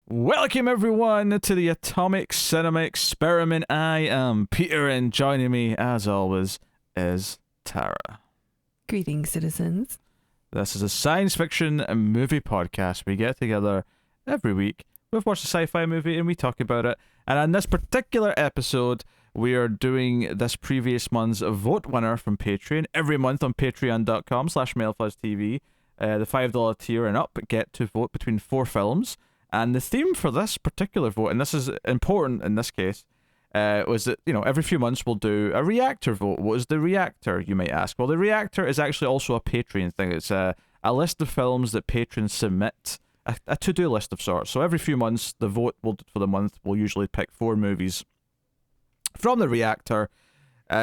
Welcome everyone to the Atomic Cinema Experiment. I am Peter, and joining me, as always, is Tara. Greetings, citizens. This is a science fiction movie podcast. We get together every week, we've watched a sci-fi movie and we talk about it. And on this particular episode, we are doing this previous month's vote winner from Patreon. Every month on patreon.com/mailfuzztv, the $5 tier and up get to vote between 4 films. And the theme for this particular vote, and this is important in this case, was that, every few months we'll do a reactor vote. What is the reactor, you might ask? Well, the reactor is actually also a Patreon thing. It's a list of films that patrons submit, a to-do list of sorts. So every few months, the vote for the month will usually pick 4 movies from the reactor.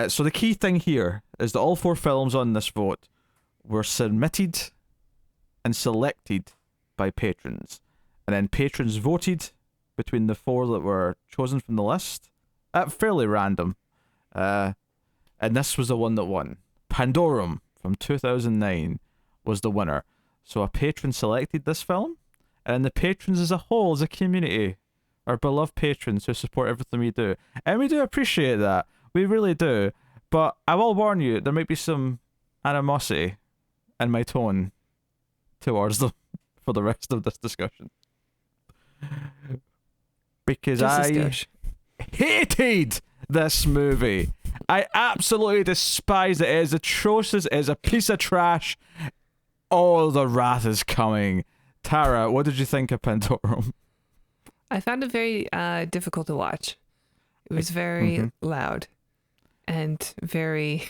So the key thing here is that all 4 films on this vote were submitted and selected by patrons. And then patrons voted between the 4 that were chosen from the list at fairly random. And this was the one that won. Pandorum from 2009 was the winner. So a patron selected this film, and the patrons as a whole, as a community, our beloved patrons who support everything we do. And we do appreciate that. We really do. But I will warn you, there might be some animosity in my tone towards them for the rest of this discussion. Because I hated this movie. I absolutely despise it. It is atrocious. It is a piece of trash. All the wrath is coming. Tara, what did you think of Pandorum? I found it very difficult to watch. It was very loud and very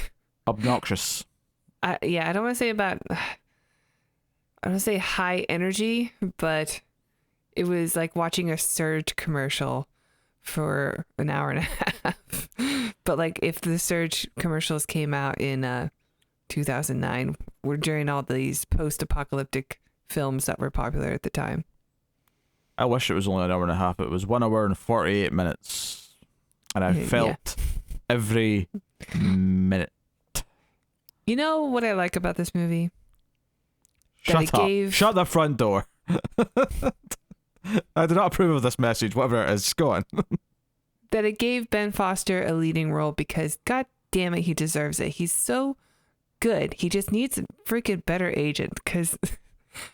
obnoxious. I don't want to say high energy, but it was like watching a Surge commercial for an hour and a half. But like if the Surge commercials came out in 2009, were during all these post-apocalyptic films that were popular at the time. I wish it was only an hour and a half. It was 1 hour and 48 minutes. And I felt every minute. You know what I like about this movie? Shut up. Shut the front door. I do not approve of this message, whatever it is. Go on. That it gave Ben Foster a leading role because, god damn it, he deserves it. He's so good. He just needs a freaking better agent because,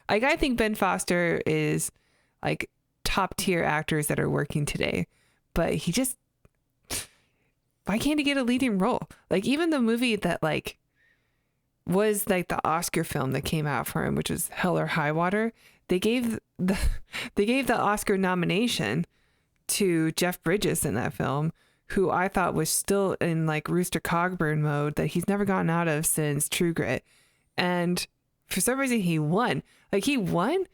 like, I think Ben Foster is, like, top tier actors that are working today. But he just... Why can't he get a leading role? Like, even the movie that, like, was, like, the Oscar film that came out for him, which was Hell or High Water... They gave the Oscar nomination to Jeff Bridges in that film, who I thought was still in like Rooster Cogburn mode that he's never gotten out of since True Grit, and for some reason he won. Like he won.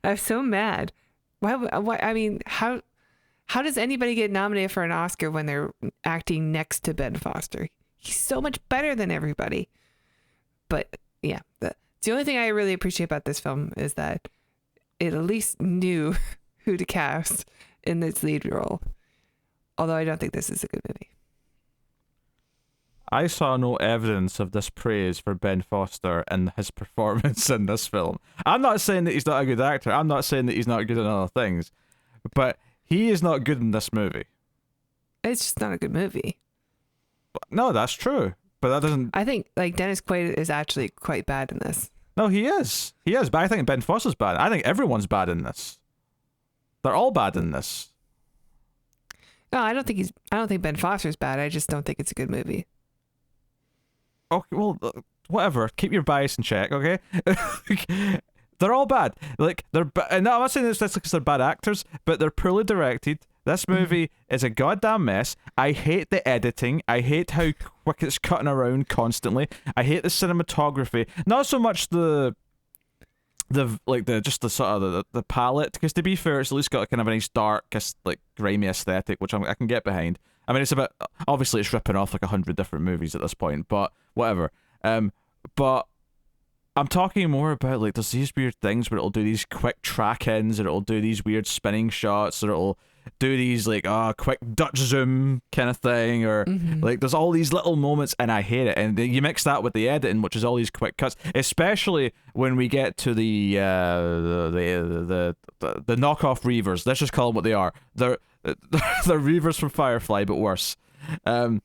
I'm so mad. Why? I mean, how does anybody get nominated for an Oscar when they're acting next to Ben Foster? He's so much better than everybody. But yeah. The only thing I really appreciate about this film is that it at least knew who to cast in its lead role. Although I don't think this is a good movie. I saw no evidence of this praise for Ben Foster and his performance in this film. I'm not saying that he's not a good actor. I'm not saying that he's not good in other things. But he is not good in this movie. It's just not a good movie. No, that's true. But that doesn't... I think like Dennis Quaid is actually quite bad in this. No, he is. He is, but I think Ben Foster's bad. I think everyone's bad in this. They're all bad in this. No, I don't think Ben Foster's bad. I just don't think it's a good movie. Okay, well, whatever. Keep your bias in check, okay? They're all bad. Like and I'm not saying this because they're bad actors, but they're poorly directed. This movie is a goddamn mess. I hate the editing. I hate how quick it's cutting around constantly. I hate the cinematography. Not so much the palette, because to be fair, it's at least got kind of a nice dark, like grimy aesthetic, which I can get behind. I mean, it's about, obviously it's ripping off like 100 different movies at this point, but whatever. But I'm talking more about like there's these weird things where it'll do these quick track ends, or it'll do these weird spinning shots, or it'll do these like quick Dutch zoom kind of thing, or like there's all these little moments, and I hate it. And you mix that with the editing, which is all these quick cuts, especially when we get to the knockoff Reavers. Let's just call them what they are. They're Reavers from Firefly, but worse. And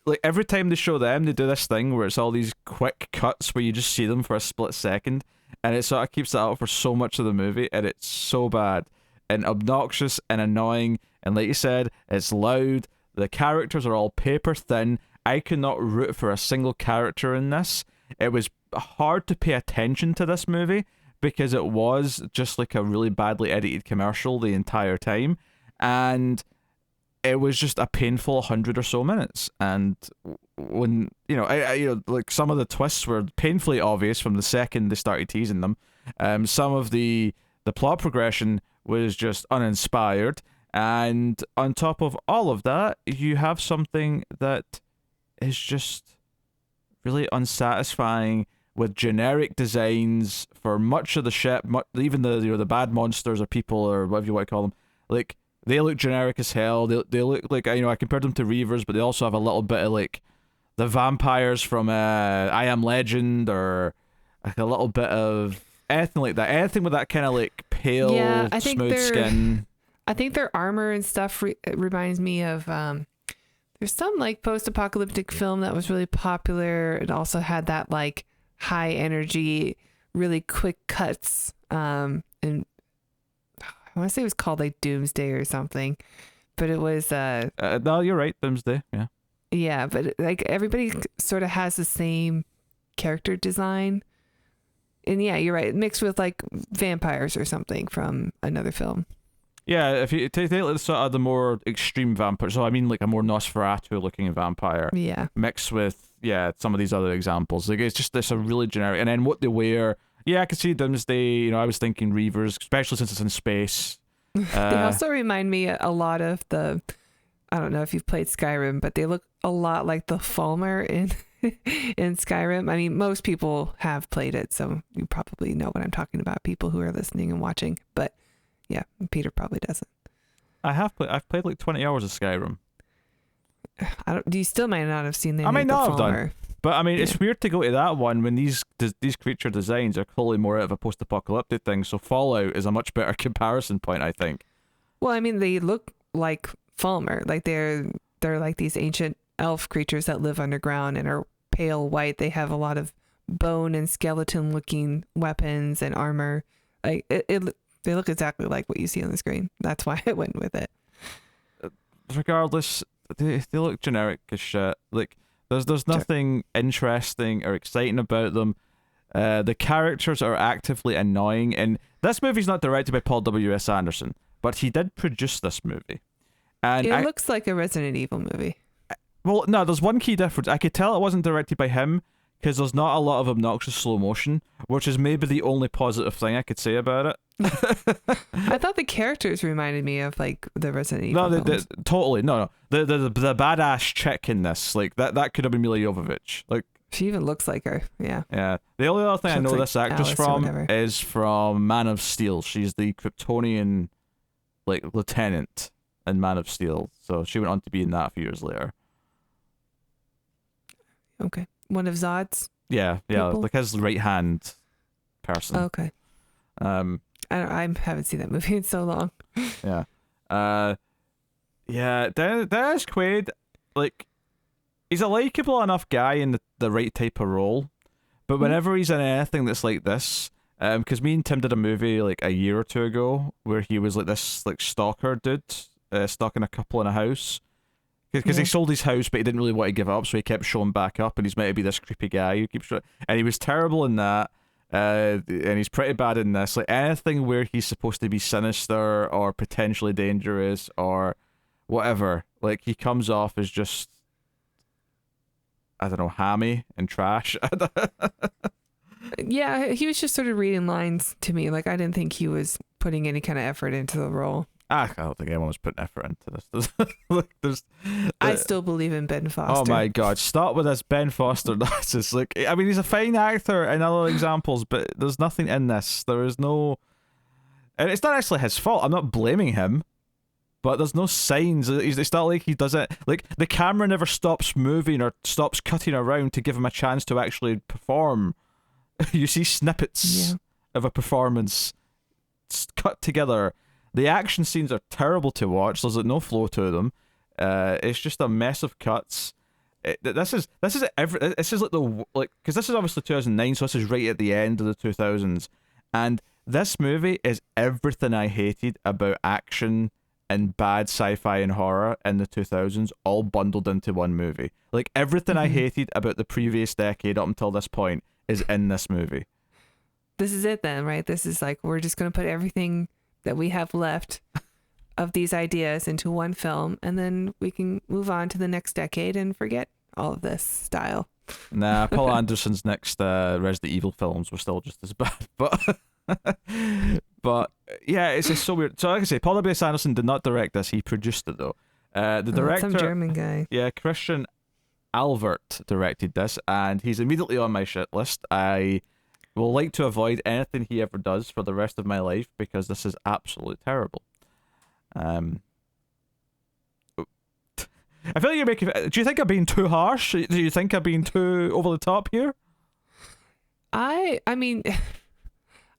like every time they show them, they do this thing where it's all these quick cuts where you just see them for a split second, and it sort of keeps that up for so much of the movie, and it's so bad and obnoxious and annoying. And like you said, it's loud. The characters are all paper thin. I could not root for a single character in this. It was hard to pay attention to this movie because it was just like a really badly edited commercial the entire time, and it was just a painful 100 or so minutes. And when I like some of the twists were painfully obvious from the second they started teasing them. Some of the plot progression was just uninspired, and on top of all of that, you have something that is just really unsatisfying, with generic designs for much of the ship, even the bad monsters or people or whatever you want to call them. Like, they look generic as hell. They look like, I compared them to Reavers, but they also have a little bit of like the vampires from I Am Legend, or like a little bit of anything like that. Anything with that kind of like pale, smooth skin. I think their armor and stuff reminds me of there's some like post-apocalyptic film that was really popular. It also had that like high energy, really quick cuts, and I want to say it was called like Doomsday or something, but it was no, you're right, Doomsday. Yeah, but like everybody sort of has the same character design, and yeah, you're right, mixed with like vampires or something from another film. Yeah, if you take like sort of the more extreme vampires, so I mean like a more Nosferatu looking vampire, mixed with some of these other examples. Like it's just this a really generic, and then what they wear. Yeah, I could see Doomsday. I was thinking Reavers, especially since it's in space. They also remind me a lot of I don't know if you've played Skyrim, but they look a lot like the Falmer in Skyrim. I mean, most people have played it, so you probably know what I'm talking about, people who are listening and watching. But yeah, Peter probably doesn't. I've played like 20 hours of Skyrim. You still might not have seen the I might not have done. But I mean, it's weird to go to that one when these creature designs are clearly more out of a post-apocalyptic thing. So Fallout is a much better comparison point, I think. Well, I mean, they look like Falmer, like they're like these ancient elf creatures that live underground and are pale white. They have a lot of bone and skeleton-looking weapons and armor. Like they look exactly like what you see on the screen. That's why I went with it. Regardless, they look generic as shit. Like. There's nothing interesting or exciting about them. The characters are actively annoying, and this movie's not directed by Paul W.S. Anderson, but he did produce this movie. And it looks like a Resident Evil movie. Well, no, there's one key difference. I could tell it wasn't directed by him because there's not a lot of obnoxious slow motion, which is maybe the only positive thing I could say about it. I thought the characters reminded me of like the Resident Evil. No, totally. No. The badass chick in this, like that could have been Mila Jovovich. Like she even looks like her. Yeah. Yeah. The only other thing I know this actress Alice from is from Man of Steel. She's the Kryptonian like lieutenant in Man of Steel. So she went on to be in that a few years later. Okay. One of Zod's? Yeah, people? Like his right hand person. Okay. I haven't seen that movie in so long. Yeah. Dennis Quaid, like, he's a likable enough guy in the right type of role, but whenever he's in anything that's like this, because me and Tim did a movie like a year or two ago where he was like this like stalker dude, stalking a couple in a house. Because he sold his house, but he didn't really want to give up, so he kept showing back up, and he's meant to be this creepy guy who keeps showing. And he was terrible in that, and he's pretty bad in this. Like anything where he's supposed to be sinister or potentially dangerous or whatever, like he comes off as just, I don't know, hammy and trash. Yeah, he was just sort of reading lines to me. Like I didn't think he was putting any kind of effort into the role. I don't think anyone was putting effort into this. I still believe in Ben Foster. Oh my god, stop with this Ben Foster. That's just like, I mean, he's a fine actor in other examples, but there's nothing in this. There is no. And it's not actually his fault. I'm not blaming him. But there's no signs. It's not like he does it. Like, the camera never stops moving or stops cutting around to give him a chance to actually perform. You see snippets of a performance cut together. The action scenes are terrible to watch. There's like no flow to them. It's just a mess of cuts. This is like because this is obviously 2009, so this is right at the end of the 2000s, and this movie is everything I hated about action and bad sci-fi and horror in the 2000s, all bundled into one movie. Like, everything I hated about the previous decade up until this point is in this movie. This is it then, right? This is like, we're just going to put everything that we have left of these ideas into one film, and then we can move on to the next decade and forget all of this style. Nah, Paul Anderson's next Resident Evil films were still just as bad, but yeah, it's just so weird. So like I say, Paul W.S. Anderson did not direct this; he produced it though. The director, some German guy. Yeah, Christian Alvert directed this, and he's immediately on my shit list. I will like to avoid anything he ever does for the rest of my life because this is absolutely terrible. I feel like you're making. Do you think I'm being too harsh? Do you think I'm being too over the top here? I mean,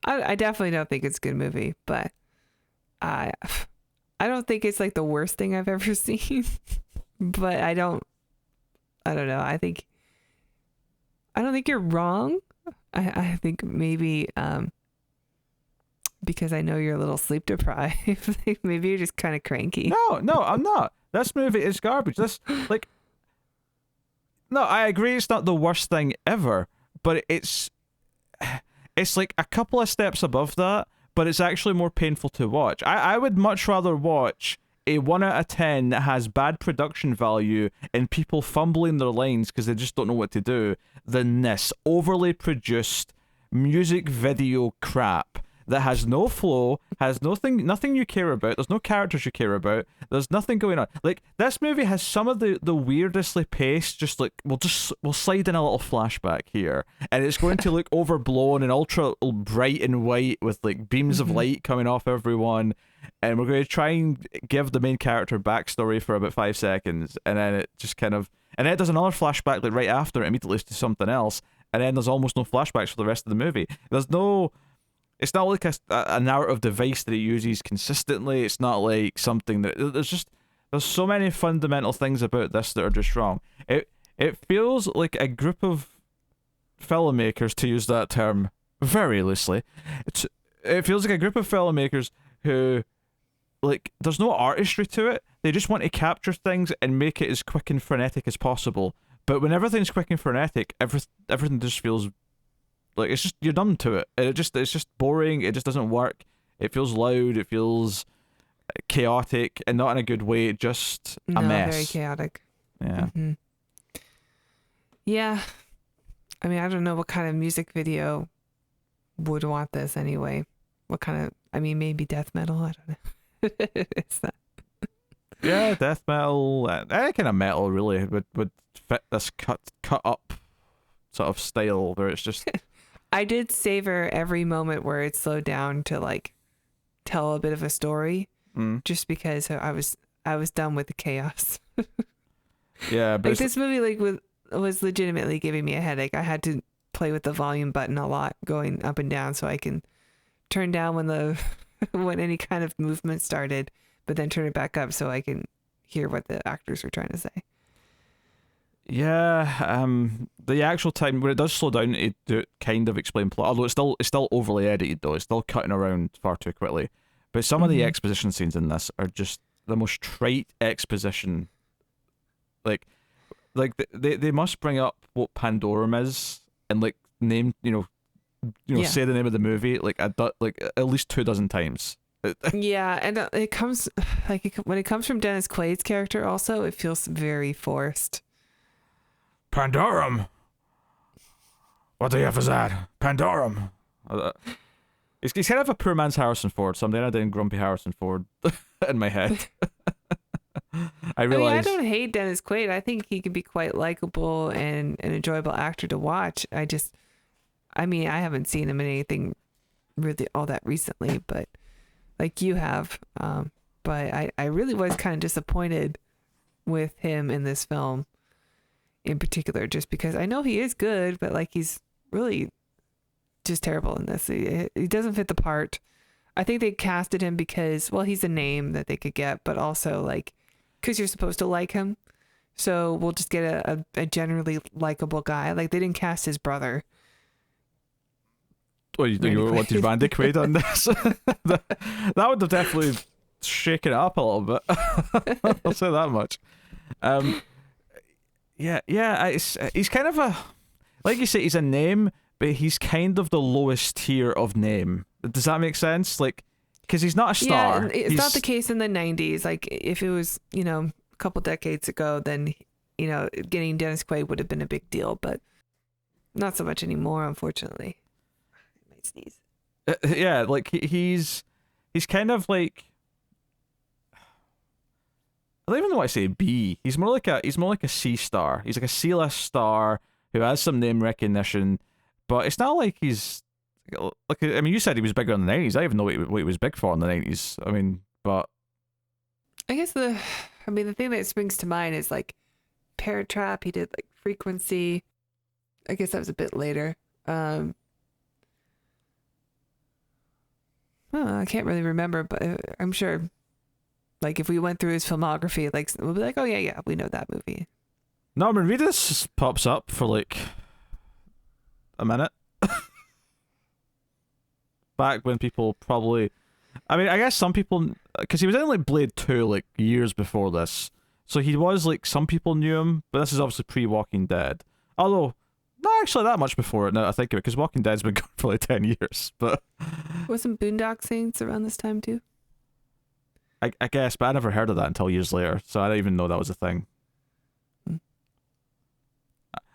I definitely don't think it's a good movie, but I don't think it's like the worst thing I've ever seen. But I don't know. I don't think you're wrong. I think maybe because I know you're a little sleep deprived, maybe you're just kind of cranky. No, I'm not. This movie is garbage. No, I agree it's not the worst thing ever, but it's like a couple of steps above that, but it's actually more painful to watch. I would much rather watch a 1 out of 10 that has bad production value and people fumbling their lines because they just don't know what to do than this overly produced music video crap that has no flow, has nothing you care about, there's no characters you care about, there's nothing going on. Like, this movie has some of the weirdestly paced, just like, we'll slide in a little flashback here, and it's going to look overblown and ultra bright and white with like beams of light coming off everyone, and we're going to try and give the main character backstory for about 5 seconds, and then it just kind of, and then it does another flashback like right after it immediately to something else, and then there's almost no flashbacks for the rest of the movie. It's not like a narrative device that it uses consistently. It's not like something that there's so many fundamental things about this that are just wrong. It feels like a group of filmmakers, to use that term very loosely. It feels like a group of filmmakers who, like, there's no artistry to it. They just want to capture things and make it as quick and frenetic as possible. But when everything's quick and frenetic, everything just feels like it's just, you're numb to it. It's just boring. It just doesn't work. It feels loud. It feels chaotic, and not in a good way. Just a mess. Very chaotic. Yeah. Mm-hmm. Yeah. I mean, I don't know what kind of music video would want this anyway. What kind of? I mean, maybe death metal. I don't know. It's not. Yeah, death metal. Any kind of metal really would fit this cut up sort of style where it's just. I did savor every moment where it slowed down to like tell a bit of a story, just because I was done with the chaos. Yeah, but like this movie was legitimately giving me a headache. I had to play with the volume button a lot, going up and down, so I can turn down when any kind of movement started, but then turn it back up so I can hear what the actors are trying to say. Yeah, the actual time when it does slow down, it do kind of explain plot. Although it's still overly edited though. It's still cutting around far too quickly. But some of the exposition scenes in this are just the most trite exposition. Like they must bring up what Pandorum is and like name say the name of the movie like at least 24 times. Yeah, and it comes like when it comes from Dennis Quaid's character, also it feels very forced. Pandorum. What the F is that? Pandorum. He's kind of a poor man's Harrison Ford, so I'm then adding grumpy Harrison Ford in my head. I realize. I don't hate Dennis Quaid. I think he can be quite likable and an enjoyable actor to watch. I haven't seen him in anything really all that recently, but like you have. But I really was kind of disappointed with him in this film in particular, just because I know he is good, but like he's really just terrible in this. He doesn't fit the part. I think they casted him because, well, he's a name that they could get, but also like because you're supposed to like him. So we'll just get a generally likable guy. Like they didn't cast his brother. Well, you wanted Randy Quaid on this? that would have definitely shaken it up a little bit. I'll say that much. He's kind of a, like you say, he's a name, but he's kind of the lowest tier of name. Does that make sense? Like, because he's not a star. Yeah, it's not the case in the 90s. Like, if it was, a couple decades ago, then, getting Dennis Quaid would have been a big deal, but not so much anymore, unfortunately. I might sneeze. Yeah, like, he's kind of like, I don't even know why I say B. He's more like a C star. He's like a C-list star who has some name recognition, but it's not like he's like. I mean, you said he was bigger in the 90s. I don't even know what he was big for in the 90s. I mean, but I guess the thing that springs to mind is like Parrot Trap. He did like Frequency. I guess that was a bit later. I can't really remember, but I'm sure. Like, if we went through his filmography, like, we'll be like, oh, yeah, we know that movie. Norman Reedus pops up for, like, a minute. Back when people probably... I mean, I guess some people... Because he was in, like, Blade 2, like, years before this. So he was, like, some people knew him, but this is obviously pre-Walking Dead. Although, not actually that much before it, now that I think of it, because Walking Dead's been going for, like, 10 years, but... Wasn't Boondock Saints around this time, too? I guess, but I never heard of that until years later, so I didn't even know that was a thing.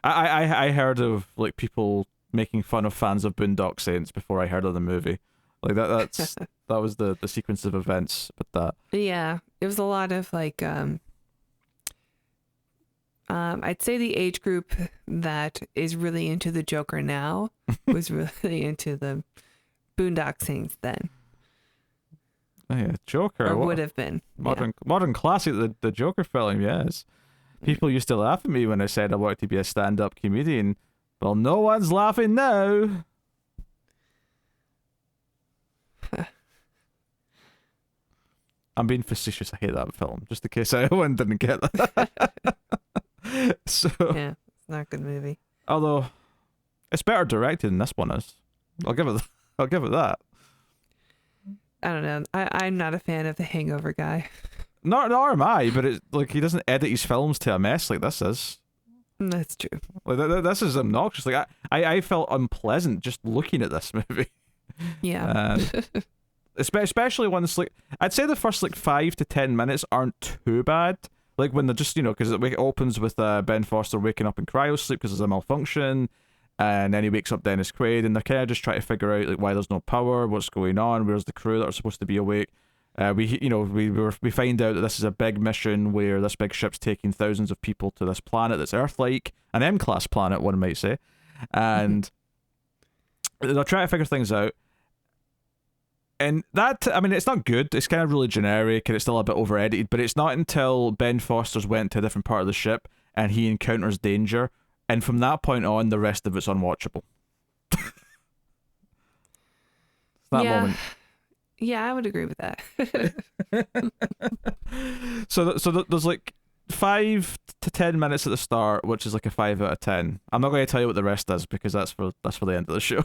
I heard of like people making fun of fans of Boondock Saints before I heard of the movie. Like that was the sequence of events with that. Yeah, it was a lot of like I'd say the age group that is really into the Joker now was really into the Boondock Saints then. Oh yeah, Joker. Or would have been. Modern classic, the Joker film, yes. People used to laugh at me when I said I wanted to be a stand-up comedian. Well, no one's laughing now. I'm being facetious. I hate that film, just in case anyone didn't get that. So, yeah, it's not a good movie. Although, it's better directed than this one is. I'll give it that. I don't know. I'm not a fan of the Hangover guy. Nor am I, but it's like he doesn't edit his films to a mess like this is. That's true. Like this is obnoxious. Like I felt unpleasant just looking at this movie. Yeah. Especially once like I'd say the first like 5 to 10 minutes aren't too bad. Like when they're just because it opens with Ben Foster waking up in cryo sleep because there's a malfunction. And then he wakes up Dennis Quaid, and they're kind of just trying to figure out like why there's no power, what's going on, where's the crew that are supposed to be awake. We find out that this is a big mission where this big ship's taking thousands of people to this planet that's Earth-like, an M-class planet, one might say, and they're trying to figure things out. And that, I mean, it's not good. It's kind of really generic, and it's still a bit over-edited. But it's not until Ben Foster's went to a different part of the ship and he encounters danger. And from that point on, the rest of it's unwatchable. Moment. Yeah, I would agree with that. So there's like 5 to 10 minutes at the start, which is like a 5 out of 10. I'm not going to tell you what the rest is because that's for the end of the show.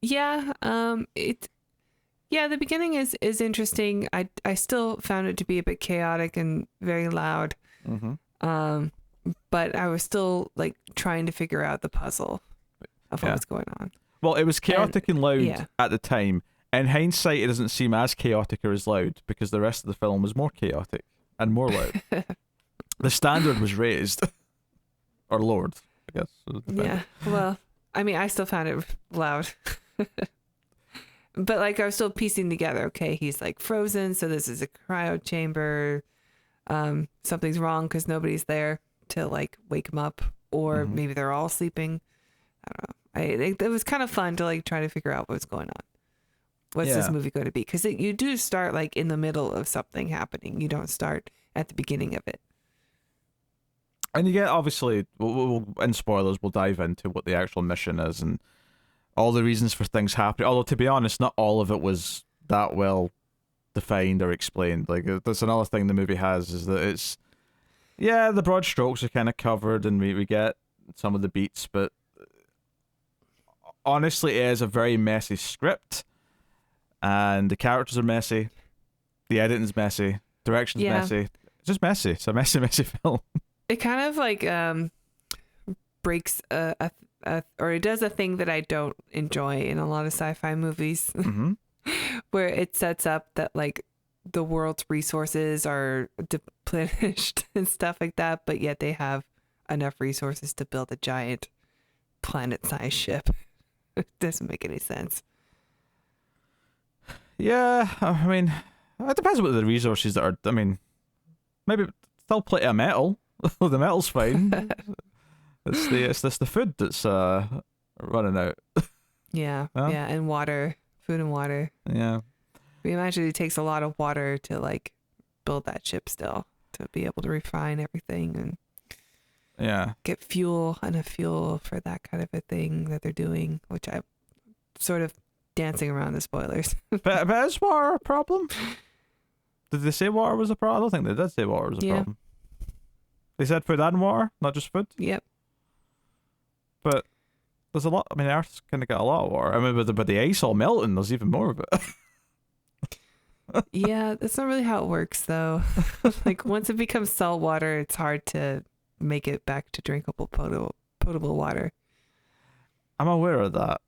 Yeah, the beginning is interesting. I still found it to be a bit chaotic and very loud. Mm-hmm. But I was still like trying to figure out the puzzle of what was going on. Well, it was chaotic and loud at the time. In hindsight, it doesn't seem as chaotic or as loud because the rest of the film was more chaotic and more loud. The standard was raised or lowered, I guess. Yeah. Well, I mean, I still found it loud. But like I was still piecing together, okay, he's like frozen, so this is a cryo chamber. Something's wrong because nobody's there to like wake him up, or maybe they're all sleeping. I don't know. It was kind of fun to like try to figure out what was going on. What's this Yeah. movie going to be? Because you do start like in the middle of something happening. You don't start at the beginning of it. And you get, obviously, in spoilers, we'll dive into what the actual mission is and all the reasons for things happening. Although, to be honest, not all of it was that well defined or explained. Like, that's another thing the movie has, is that it's, yeah, the broad strokes are kind of covered and we get some of the beats, but honestly, it is a very messy script, and the characters are messy, the editing's messy, direction's messy. It's just messy. It's a messy, messy film. It kind of like breaks or it does a thing that I don't enjoy in a lot of sci-fi movies, Mm-hmm. where it sets up that like the world's resources are depleted and stuff like that, but yet they have enough resources to build a giant planet-sized ship. It doesn't make any sense. Yeah, I mean, it depends what the resources that are. I mean, maybe still plenty of metal. The metal's fine. It's the food that's running out. Yeah, Huh? yeah, and water, food and water. Yeah. We imagine it takes a lot of water to like build that ship still, to be able to refine everything and Yeah. get enough fuel for that kind of a thing that they're doing, which I'm sort of dancing around the spoilers. But is water a problem? Did they say water was a problem? I don't think they did say water was a problem. They said food and water, not just food. Yep. But there's a lot. I mean, Earth's kind of got a lot of water. I mean, but the ice all melting, there's even more of it. Yeah, that's not really how it works though. Like once it becomes salt water, it's hard to make it back to drinkable potable water. I'm aware of that.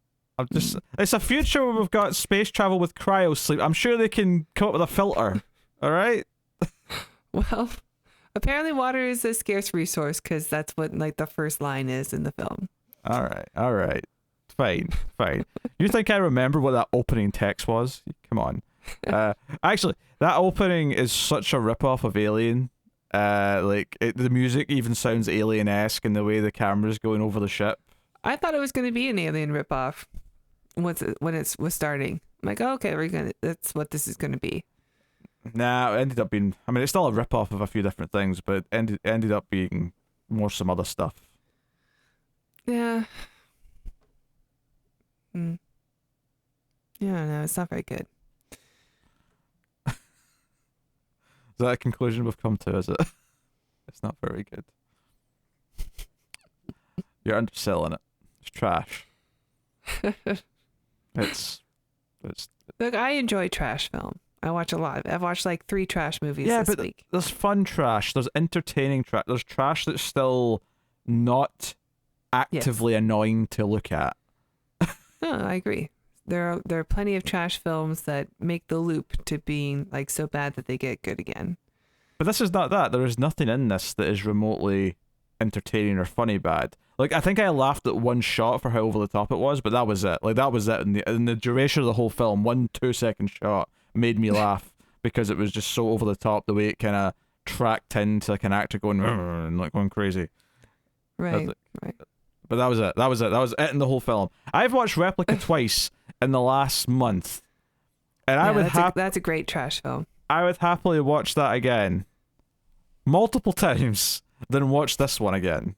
It's a future where we've got space travel with cryo sleep. I'm sure they can come up with a filter. All right. Well, apparently water is a scarce resource because that's what like the first line is in the film. All right. Fine. You think I remember what that opening text was? Come on. Actually, that opening is such a ripoff of Alien. The music even sounds alien-esque in the way the camera's going over the ship. I thought it was going to be an Alien ripoff when it was starting. I'm like, oh, okay, that's what this is going to be. Nah, it ended up being. I mean, it's still a ripoff of a few different things, but it ended up being more some other stuff. Yeah. Yeah, no, it's not very good. Is that a conclusion we've come to, is it? It's not very good. You're underselling it. It's trash. It's Look, I enjoy trash film. I watch a lot. I've watched like 3 trash movies this week. There's fun trash. There's entertaining trash. There's trash that's still not actively annoying to look at. No, I agree. There are plenty of trash films that make the loop to being like so bad that they get good again. But this is not that. There is nothing in this that is remotely entertaining or funny bad. Like, I think I laughed at one shot for how over the top it was, but that was it. Like, that was it. In the duration of the whole film, 1 2-second shot made me laugh because it was just so over the top, the way it kind of tracked into like an actor going and like going crazy. Right. But that was it. That was it in the whole film. I've watched Replica twice in the last month, and that's a great trash film. I would happily watch that again multiple times than watch this one again.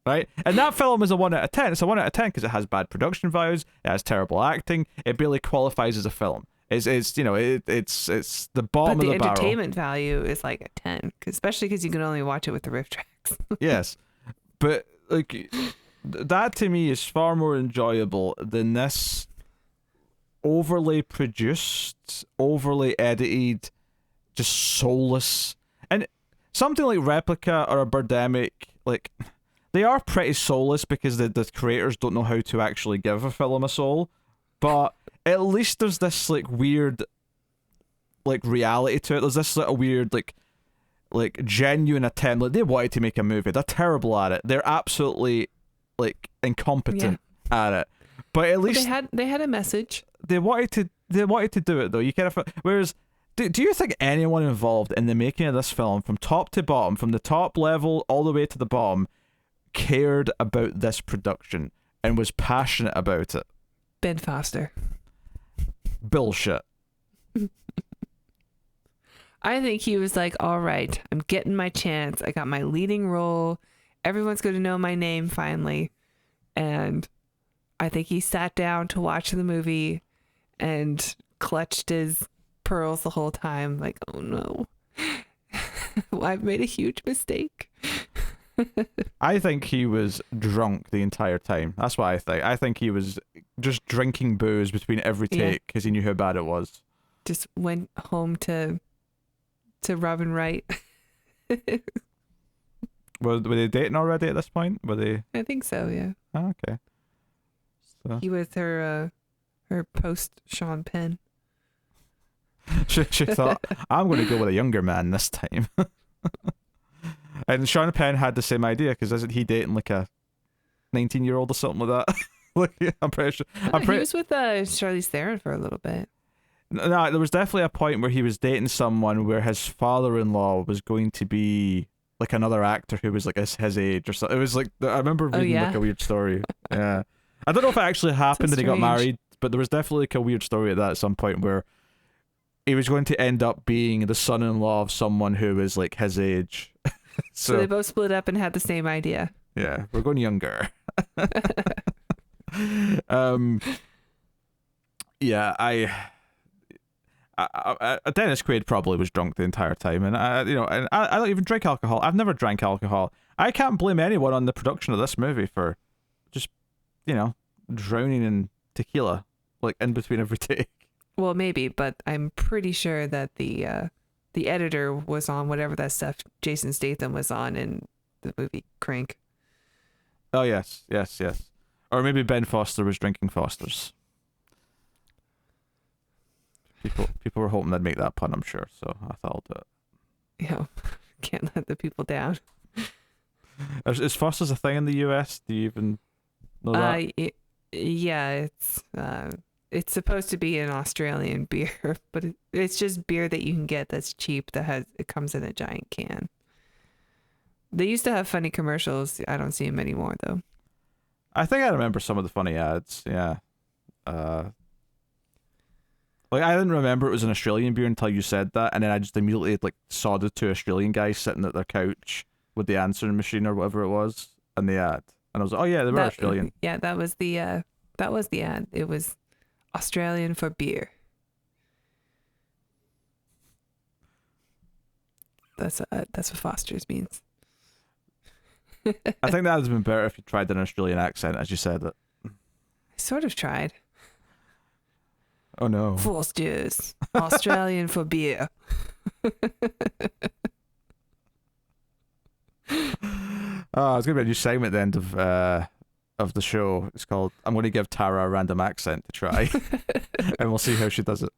Right? And that film is a 1 out of 10. It's a 1 out of 10 because it has bad production values, it has terrible acting, it barely qualifies as a film. It's the bottom of the barrel. But the entertainment value is like a 10, especially because you can only watch it with the riff tracks. Yes. But like that to me is far more enjoyable than this overly produced, overly edited, just soulless. And something like Replica or a Birdemic, like, they are pretty soulless because the creators don't know how to actually give a film a soul. But at least there's this like weird like reality to it. There's this little weird like genuine attempt. Like, they wanted to make a movie. They're terrible at it. They're absolutely like incompetent at it. But at least they had a message. They wanted to do it though. You kind of whereas. Do you think anyone involved in the making of this film, from top to bottom, from the top level all the way to the bottom, cared about this production and was passionate about it? Ben Foster. Bullshit. I think he was like, all right, I'm getting my chance. I got my leading role. Everyone's going to know my name finally. And I think he sat down to watch the movie and clutched his pearls the whole time. Like, oh no, I've made a huge mistake. I think he was drunk the entire time. That's what I think. I think he was just drinking booze between every take because he knew how bad it was. Just went home to Robin Wright. Were they dating already at this point? Were they? I think so, yeah. Oh, okay. So. He was her post Sean Penn. she thought, I'm going to go with a younger man this time. And Sean Penn had the same idea because isn't he dating like a 19-year-old or something like that? Like, I'm pretty sure. He was with Charlize Theron for a little bit. No, there was definitely a point where he was dating someone where his father-in-law was going to be like another actor who was like his age or something. It was like, I remember reading like a weird story. Yeah. I don't know if it actually happened that he got married, but there was definitely like a weird story at that at some point where he was going to end up being the son-in-law of someone who was like his age. So they both split up and had the same idea. Yeah, we're going younger. Yeah, I Dennis Quaid probably was drunk the entire time, and I don't even drink alcohol. I've never drank alcohol. I can't blame anyone on the production of this movie for just, drowning in tequila like in between every take. Well, maybe, but I'm pretty sure that the editor was on whatever that stuff Jason Statham was on in the movie Crank. Oh yes. Or maybe Ben Foster was drinking Fosters. People were hoping they'd make that pun, I'm sure, so I thought I'll do it. Yeah, can't let the people down. Is Foster's a thing in the US? Do you even know that? Yeah, it's supposed to be an Australian beer, but it's just beer that you can get that's cheap it comes in a giant can. They used to have funny commercials. I don't see them anymore though. I think I remember some of the funny ads. Yeah. Like I didn't remember it was an Australian beer until you said that, and then I just immediately saw the two Australian guys sitting at their couch with the answering machine or whatever it was, and the ad, and I was like, oh yeah, they were Australian. Yeah, that was the ad. It was Australian for beer. That's what Foster's means. I think that would have been better if you tried an Australian accent as you said it. I sort of tried. Oh no. Foster's Australian for beer. Oh, it's gonna be a new segment at the end of the show. It's called "I'm going to give Tara a random accent to try," and we'll see how she does it.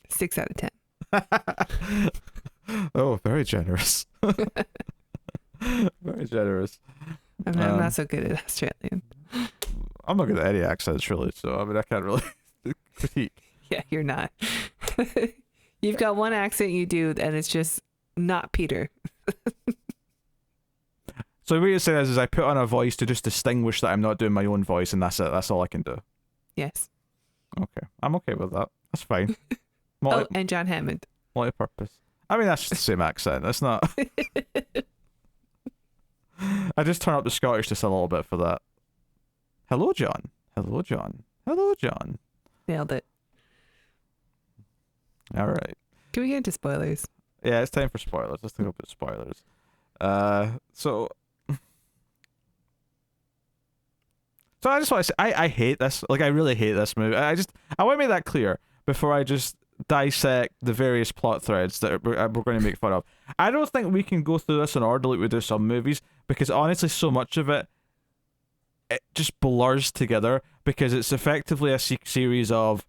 6 out of 10. Oh, very generous. Very generous. I'm not so good at Australian. I'm not good at any accents, really, so I mean, I can't really critique. Yeah, you're not. You've got one accent you do, and it's just not Peter. So what you're saying is I put on a voice to just distinguish that I'm not doing my own voice, and that's it. That's all I can do. Yes. Okay. I'm okay with that. That's fine. And John Hammond. Multi-purpose. I mean, that's just the same accent. That's not... I just turn up the Scottish just a little bit for that. Hello, John. Hello, John. Hello, John. Nailed it. All right. Can we get into spoilers? Yeah, it's time for spoilers. Let's talk about spoilers. So I just want to say, I hate this. Like, I really hate this movie. I want to make that clear before I just dissect the various plot threads that we're going to make fun of. I don't think we can go through this in order like we do some movies, because honestly, so much of it just blurs together, because it's effectively a series of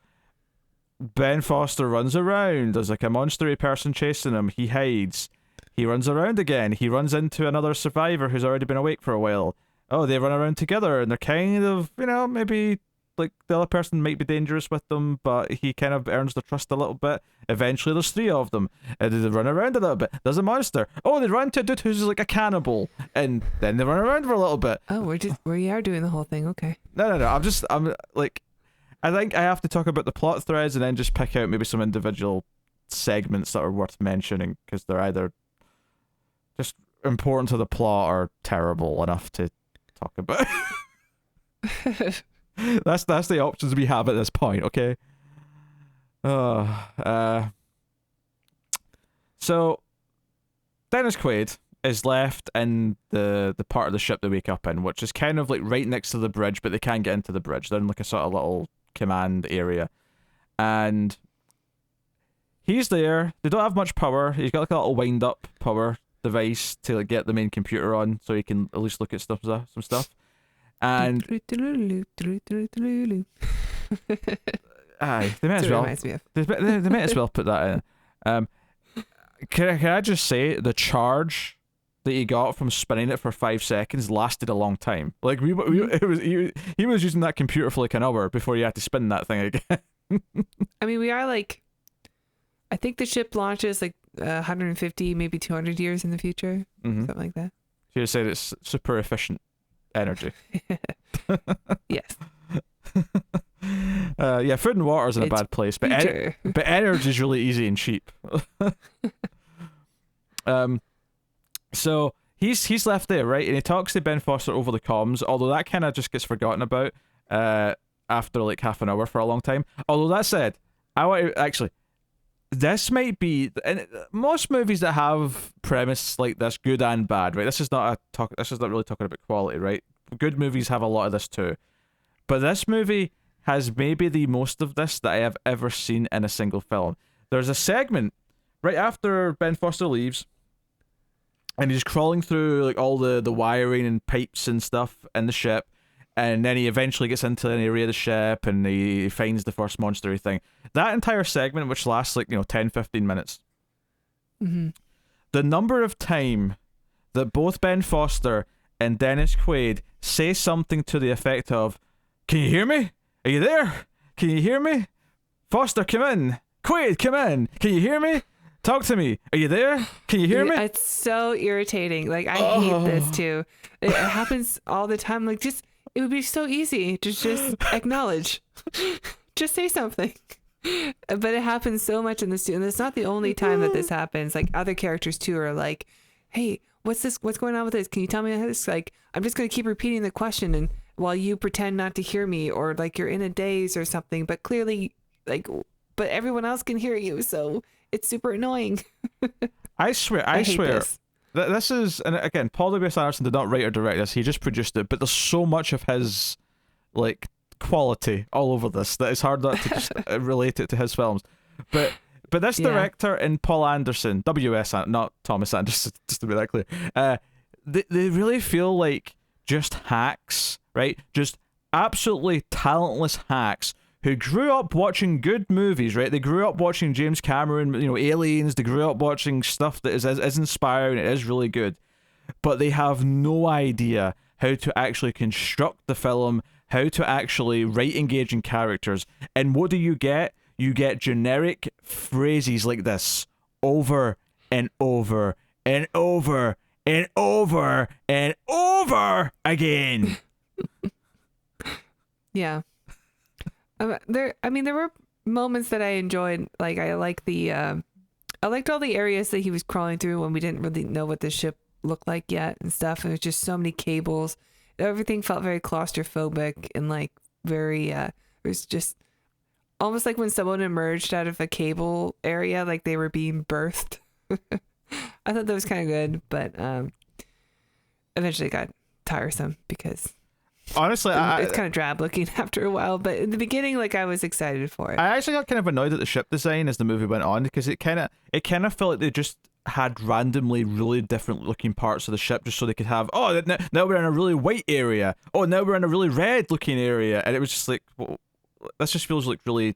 Ben Foster runs around, there's like a monstery person chasing him, he hides, he runs around again, he runs into another survivor who's already been awake for a while. Oh, they run around together, and they're kind of, maybe like the other person might be dangerous with them, but he kind of earns their trust a little bit. Eventually there's 3 of them, and they run around a little bit. There's a monster. Oh, they run to a dude who's like a cannibal, and then they run around for a little bit. Oh, we are doing the whole thing. Okay. No. I'm I think I have to talk about the plot threads and then just pick out maybe some individual segments that are worth mentioning because they're either just important to the plot or terrible enough to talk about. That's the options we have at this point, okay? So Dennis Quaid is left in the part of the ship they wake up in, which is kind of like right next to the bridge, but they can't get into the bridge. They're in like a sort of little command area. And he's there. They don't have much power. He's got like a little wind up power device to like get the main computer on so he can at least look at some stuff. And aye, they might as well. They might as well put that in. Can I just say the charge that he got from spinning it for 5 seconds lasted a long time. Like he was using that computer for like an hour before he had to spin that thing again. I mean, we are like, I think the ship launches like 150, maybe 200 years in the future, something like that. So you said it's super efficient energy. Yes. Yeah, food and water's in a bad place, but but energy's really easy and cheap. So he's left there, right? And he talks to Ben Foster over the comms, although that kind of just gets forgotten about after like half an hour for a long time. Although that said, I want to actually, this might be, and most movies that have premise like this, good and bad, right? This is not really talking about quality, right? Good movies have a lot of this too, but this movie has maybe the most of this that I have ever seen in a single film. There's a segment right after Ben Foster leaves, and he's crawling through like all the wiring and pipes and stuff in the ship, and then he eventually gets into an area of the ship and he finds the first monstery thing. That entire segment, which lasts like 10-15 minutes, the number of time that both Ben Foster and Dennis Quaid say something to the effect of, "Can you hear me? Are you there? Can you hear me? Foster, come in. Quaid, come in. Can you hear me? Talk to me. Are you there? Can you hear me?" It's so irritating. Like, I hate this too. It happens all the time. Like, it would be so easy to just acknowledge. Just say something. But it happens so much in this too. And it's not the only time that this happens. Like, other characters too are like, "Hey, what's this? What's going on with this? Can you tell me this?" Like, I'm just going to keep repeating the question and while you pretend not to hear me, or like you're in a daze or something, but clearly like, but everyone else can hear you. So it's super annoying. I swear. This is, and again, Paul W.S. Anderson did not write or direct this. He just produced it, but there's so much of his like quality all over this that it's hard not to just relate it to his films. But this director and Paul Anderson, W.S. not Thomas Anderson, just to be that clear, they really feel like just hacks, right? Just absolutely talentless hacks who grew up watching good movies, right? They grew up watching James Cameron, Aliens. They grew up watching stuff that is inspiring. It is really good, but they have no idea how to actually construct the film, how to actually write engaging characters. And what do you get? You get generic phrases like this over and over and over and over and over again. Yeah. There were moments that I enjoyed. Like, I liked all the areas that he was crawling through when we didn't really know what the ship looked like yet and stuff. And it was just so many cables. Everything felt very claustrophobic and like very, it was just almost like when someone emerged out of a cable area, like they were being birthed. I thought that was kind of good, but eventually it got tiresome because honestly, it's kind of drab looking after a while. But in the beginning, like, I was excited for it. I actually got kind of annoyed at the ship design as the movie went on because it kind of felt like they just had randomly really different looking parts of the ship just so they could have, now we're in a really white area, now we're in a really red looking area, and it was just like, well, this just feels like really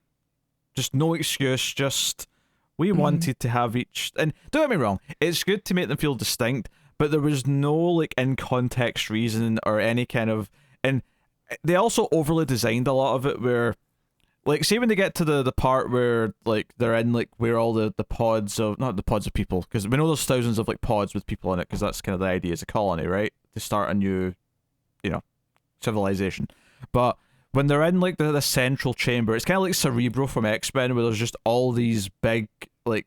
just no excuse, just we wanted to have each, and don't get me wrong, it's good to make them feel distinct, but there was no like in context reason or any kind of, and they also overly designed a lot of it where, like, see when they get to the part where like they're in like where all the pods of, not the pods of people, because we know there's thousands of like pods with people in it, because that's kind of the idea, it's a colony, right, to start a new civilization. But when they're in like the central chamber, it's kind of like Cerebro from X-Men, where there's just all these big like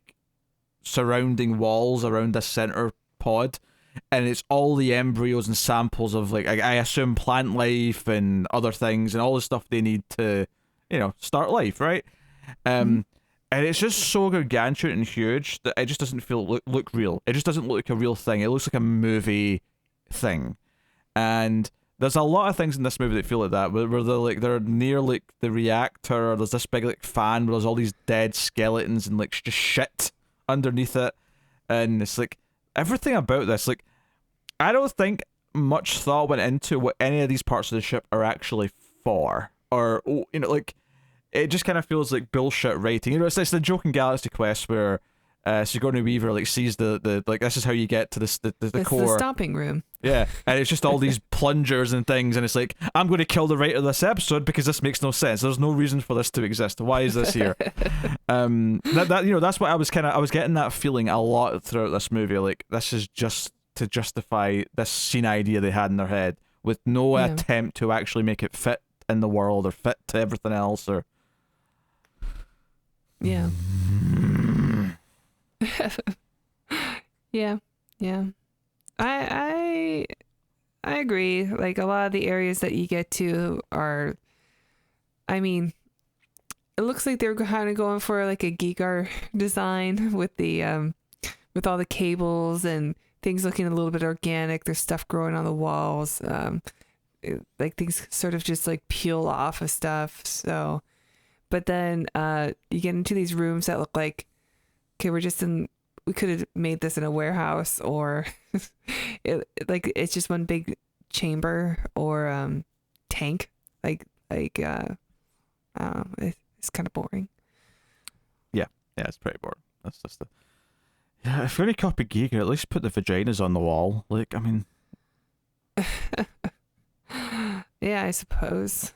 surrounding walls around the center pod, and it's all the embryos and samples of like I assume plant life and other things and all the stuff they need to, start life, right? And it's just so gargantuan and huge that it just doesn't look real. It just doesn't look like a real thing. It looks like a movie thing. And there's a lot of things in this movie that feel like that, where they're near like the reactor, or there's this big like fan where there's all these dead skeletons and like just shit underneath it. And it's like everything about this, like I don't think much thought went into what any of these parts of the ship are actually for. Or like it just kind of feels like bullshit writing. It's the joke in Galaxy Quest where Sigourney Weaver like sees the like this is how you get to the core. The stomping room. Yeah, and it's just all these plungers and things, and it's like I'm going to kill the writer of this episode because this makes no sense. There's no reason for this to exist. Why is this here? That's what I was getting that feeling a lot throughout this movie. Like this is just to justify this scene idea they had in their head, with no attempt to actually make it fit in the world or fit to everything else. Or yeah. yeah. I agree. Like a lot of the areas that you get to are, I mean, it looks like they're kind of going for like a Gigar design with the with all the cables and things looking a little bit organic. There's stuff growing on the walls. Like things sort of just like peel off of stuff. So, but then you get into these rooms that look like, okay, we could have made this in a warehouse, or it's just one big chamber or tank. It's kind of boring. Yeah, it's pretty boring. That's just if you're gonna copy Giga, at least put the vaginas on the wall. Like, I mean, yeah, I suppose.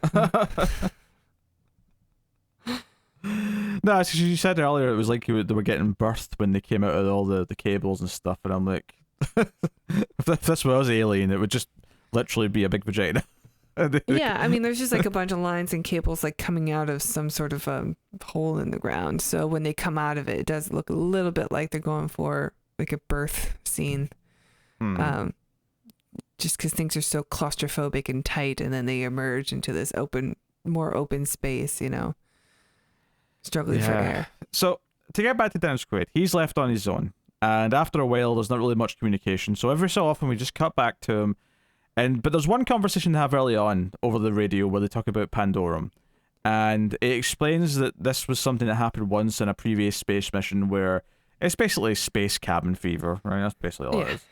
No, as you said earlier, it was like they were getting birthed when they came out of all the cables and stuff, and I'm like, if this was Alien, it would just literally be a big vagina. Yeah, I mean, there's just like a bunch of lines and cables like coming out of some sort of hole in the ground. So when they come out of it, it does look a little bit like they're going for like a birth scene. Just because things are so claustrophobic and tight, and then they emerge into this more open space, struggling for air. So to get back to Dennis Quaid, he's left on his own, and after a while, there's not really much communication. So every so often, we just cut back to him. But there's one conversation they have early on over the radio where they talk about Pandorum, and it explains that this was something that happened once in a previous space mission where it's basically space cabin fever, right? That's basically all it is.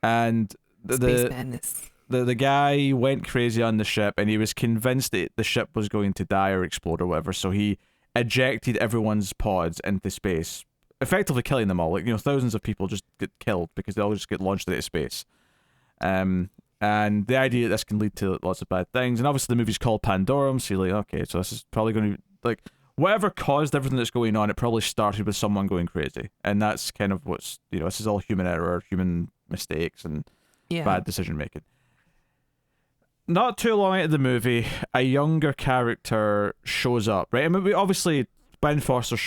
And space madness. The guy went crazy on the ship, and he was convinced that the ship was going to die or explode or whatever, so he ejected everyone's pods into space, effectively killing them all. Like, thousands of people just get killed because they all just get launched into space. And the idea that this can lead to lots of bad things. And obviously the movie's called Pandorum, so you're like, okay, so this is probably going to be, like, whatever caused everything that's going on, it probably started with someone going crazy. And that's kind of what's, this is all human error, human mistakes, and bad decision making. Not too long into the movie, a younger character shows up, right? I mean, obviously, Ben Foster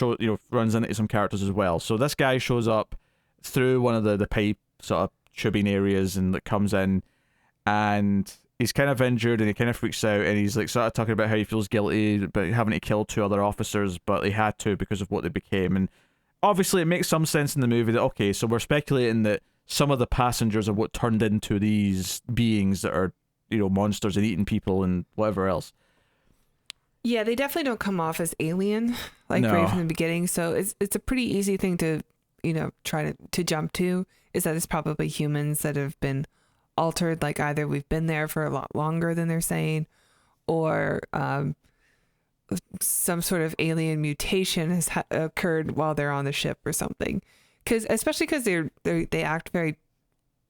runs into some characters as well. So this guy shows up through one of the pipe sort of tubing areas and that comes in, and he's kind of injured and he kind of freaks out, and he's like sort of talking about how he feels guilty about having to kill two other officers, but he had to because of what they became. And obviously it makes some sense in the movie that, okay, so we're speculating that some of the passengers are what turned into these beings that are, monsters and eating people and whatever else. Yeah, they definitely don't come off as alien, right from the beginning. So it's a pretty easy thing to, try to jump to, is that it's probably humans that have been altered, like either we've been there for a lot longer than they're saying, or some sort of alien mutation has occurred while they're on the ship or something. Especially because they act very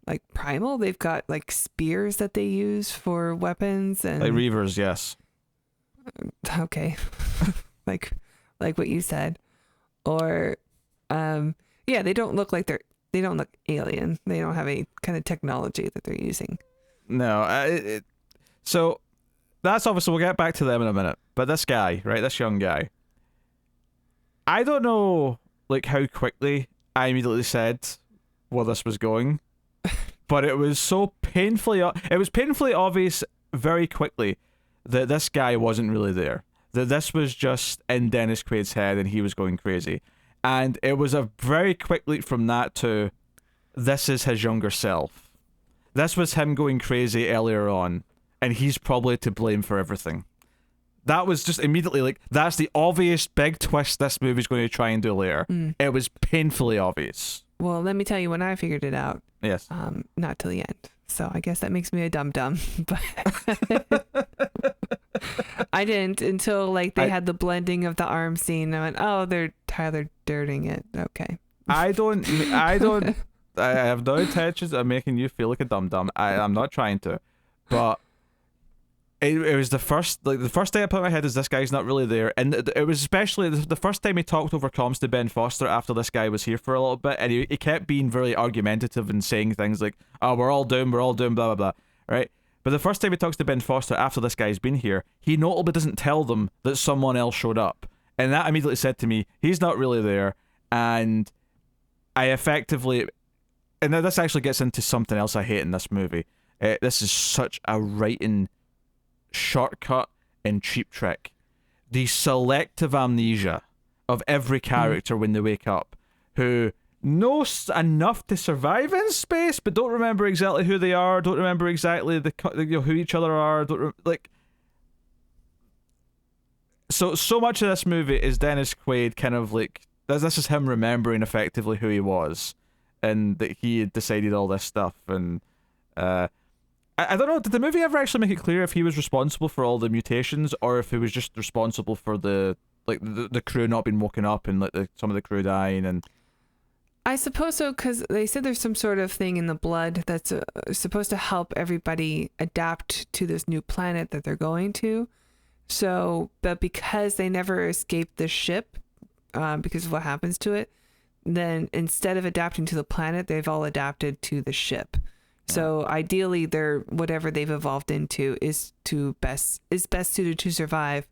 like primal. They've got like spears that they use for weapons and like reavers, yes. Okay, like what you said, or they don't look like they don't look alien. They don't have any kind of technology that they're using. No, so that's obviously, we'll get back to them in a minute. But this guy, right, this young guy, I don't know, like, how quickly I immediately said where this was going, but it was so painfully obvious very quickly that this guy wasn't really there. That this was just in Dennis Quaid's head and he was going crazy. And it was a very quick leap from that to this is his younger self. This was him going crazy earlier on, and he's probably to blame for everything. That was just immediately like, that's the obvious big twist this movie's going to try and do later. It was painfully obvious. Well, let me tell you, when I figured it out, Yes. not till the end. So I guess that makes me a dum-dum. But I didn't until like they had the blending of the arm scene. I went, oh, they're Tyler Durting it. Okay. I have no intentions of making you feel like a dum-dum. I'm not trying to. But it was the first thing I put in my head is this guy's not really there. And it was especially the first time he talked over comms to Ben Foster after this guy was here for a little bit, and he kept being very argumentative and saying things like, oh, we're all doomed, blah, blah, blah, right? But the first time he talks to Ben Foster after this guy's been here, he notably doesn't tell them that someone else showed up. And that immediately said to me, he's not really there. And I effectively... And now this actually gets into something else I hate in this movie. This is such a writing shortcut and cheap trick. The selective amnesia of every character when they wake up, who knows enough to survive in space, but don't remember exactly who they are, don't remember exactly who each other are, so much of this movie is Dennis Quaid kind of like, this is him remembering effectively who he was, and that he had decided all this stuff, and I don't know, did the movie ever actually make it clear if he was responsible for all the mutations, or if he was just responsible for the crew not being woken up and like some of the crew dying? And I suppose so, because they said there's some sort of thing in the blood that's supposed to help everybody adapt to this new planet that they're going to. So, but because they never escaped the ship, because of what happens to it, then instead of adapting to the planet, they've all adapted to the ship. So ideally, whatever they've evolved into is best suited to survive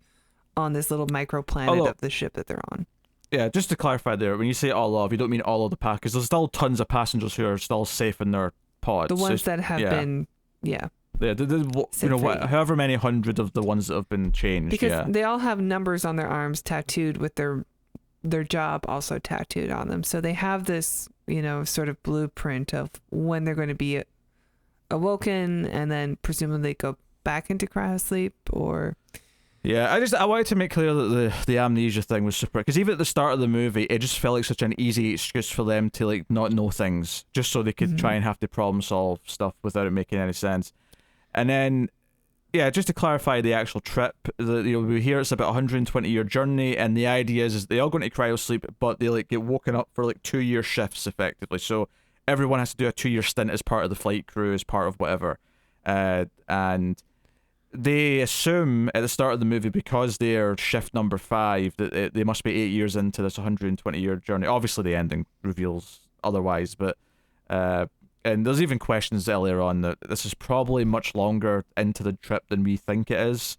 on this little microplanet of the ship that they're on. Yeah, just to clarify there, when you say all of, you don't mean all of the packers. There's still tons of passengers who are still safe in their pods. The ones that have been, Yeah, however many hundred of the ones that have been changed. Because they all have numbers on their arms tattooed with their job also tattooed on them. So they have this, sort of blueprint of when they're going to be awoken, and then presumably go back into cryosleep, or... Yeah, I wanted to make clear that the amnesia thing was super, because even at the start of the movie, it just felt like such an easy excuse for them to like not know things, just so they could try and have to problem solve stuff without it making any sense. And then, yeah, just to clarify the actual trip, we hear it's about a 120-year journey, and the idea is they all go into cryosleep, but they like get woken up for like 2-year shifts effectively. So everyone has to do a 2-year stint as part of the flight crew, as part of whatever, and they assume at the start of the movie, because they're shift number 5, that they must be 8 years into this 120-year journey. Obviously, the ending reveals otherwise, but and there's even questions earlier on that this is probably much longer into the trip than we think it is,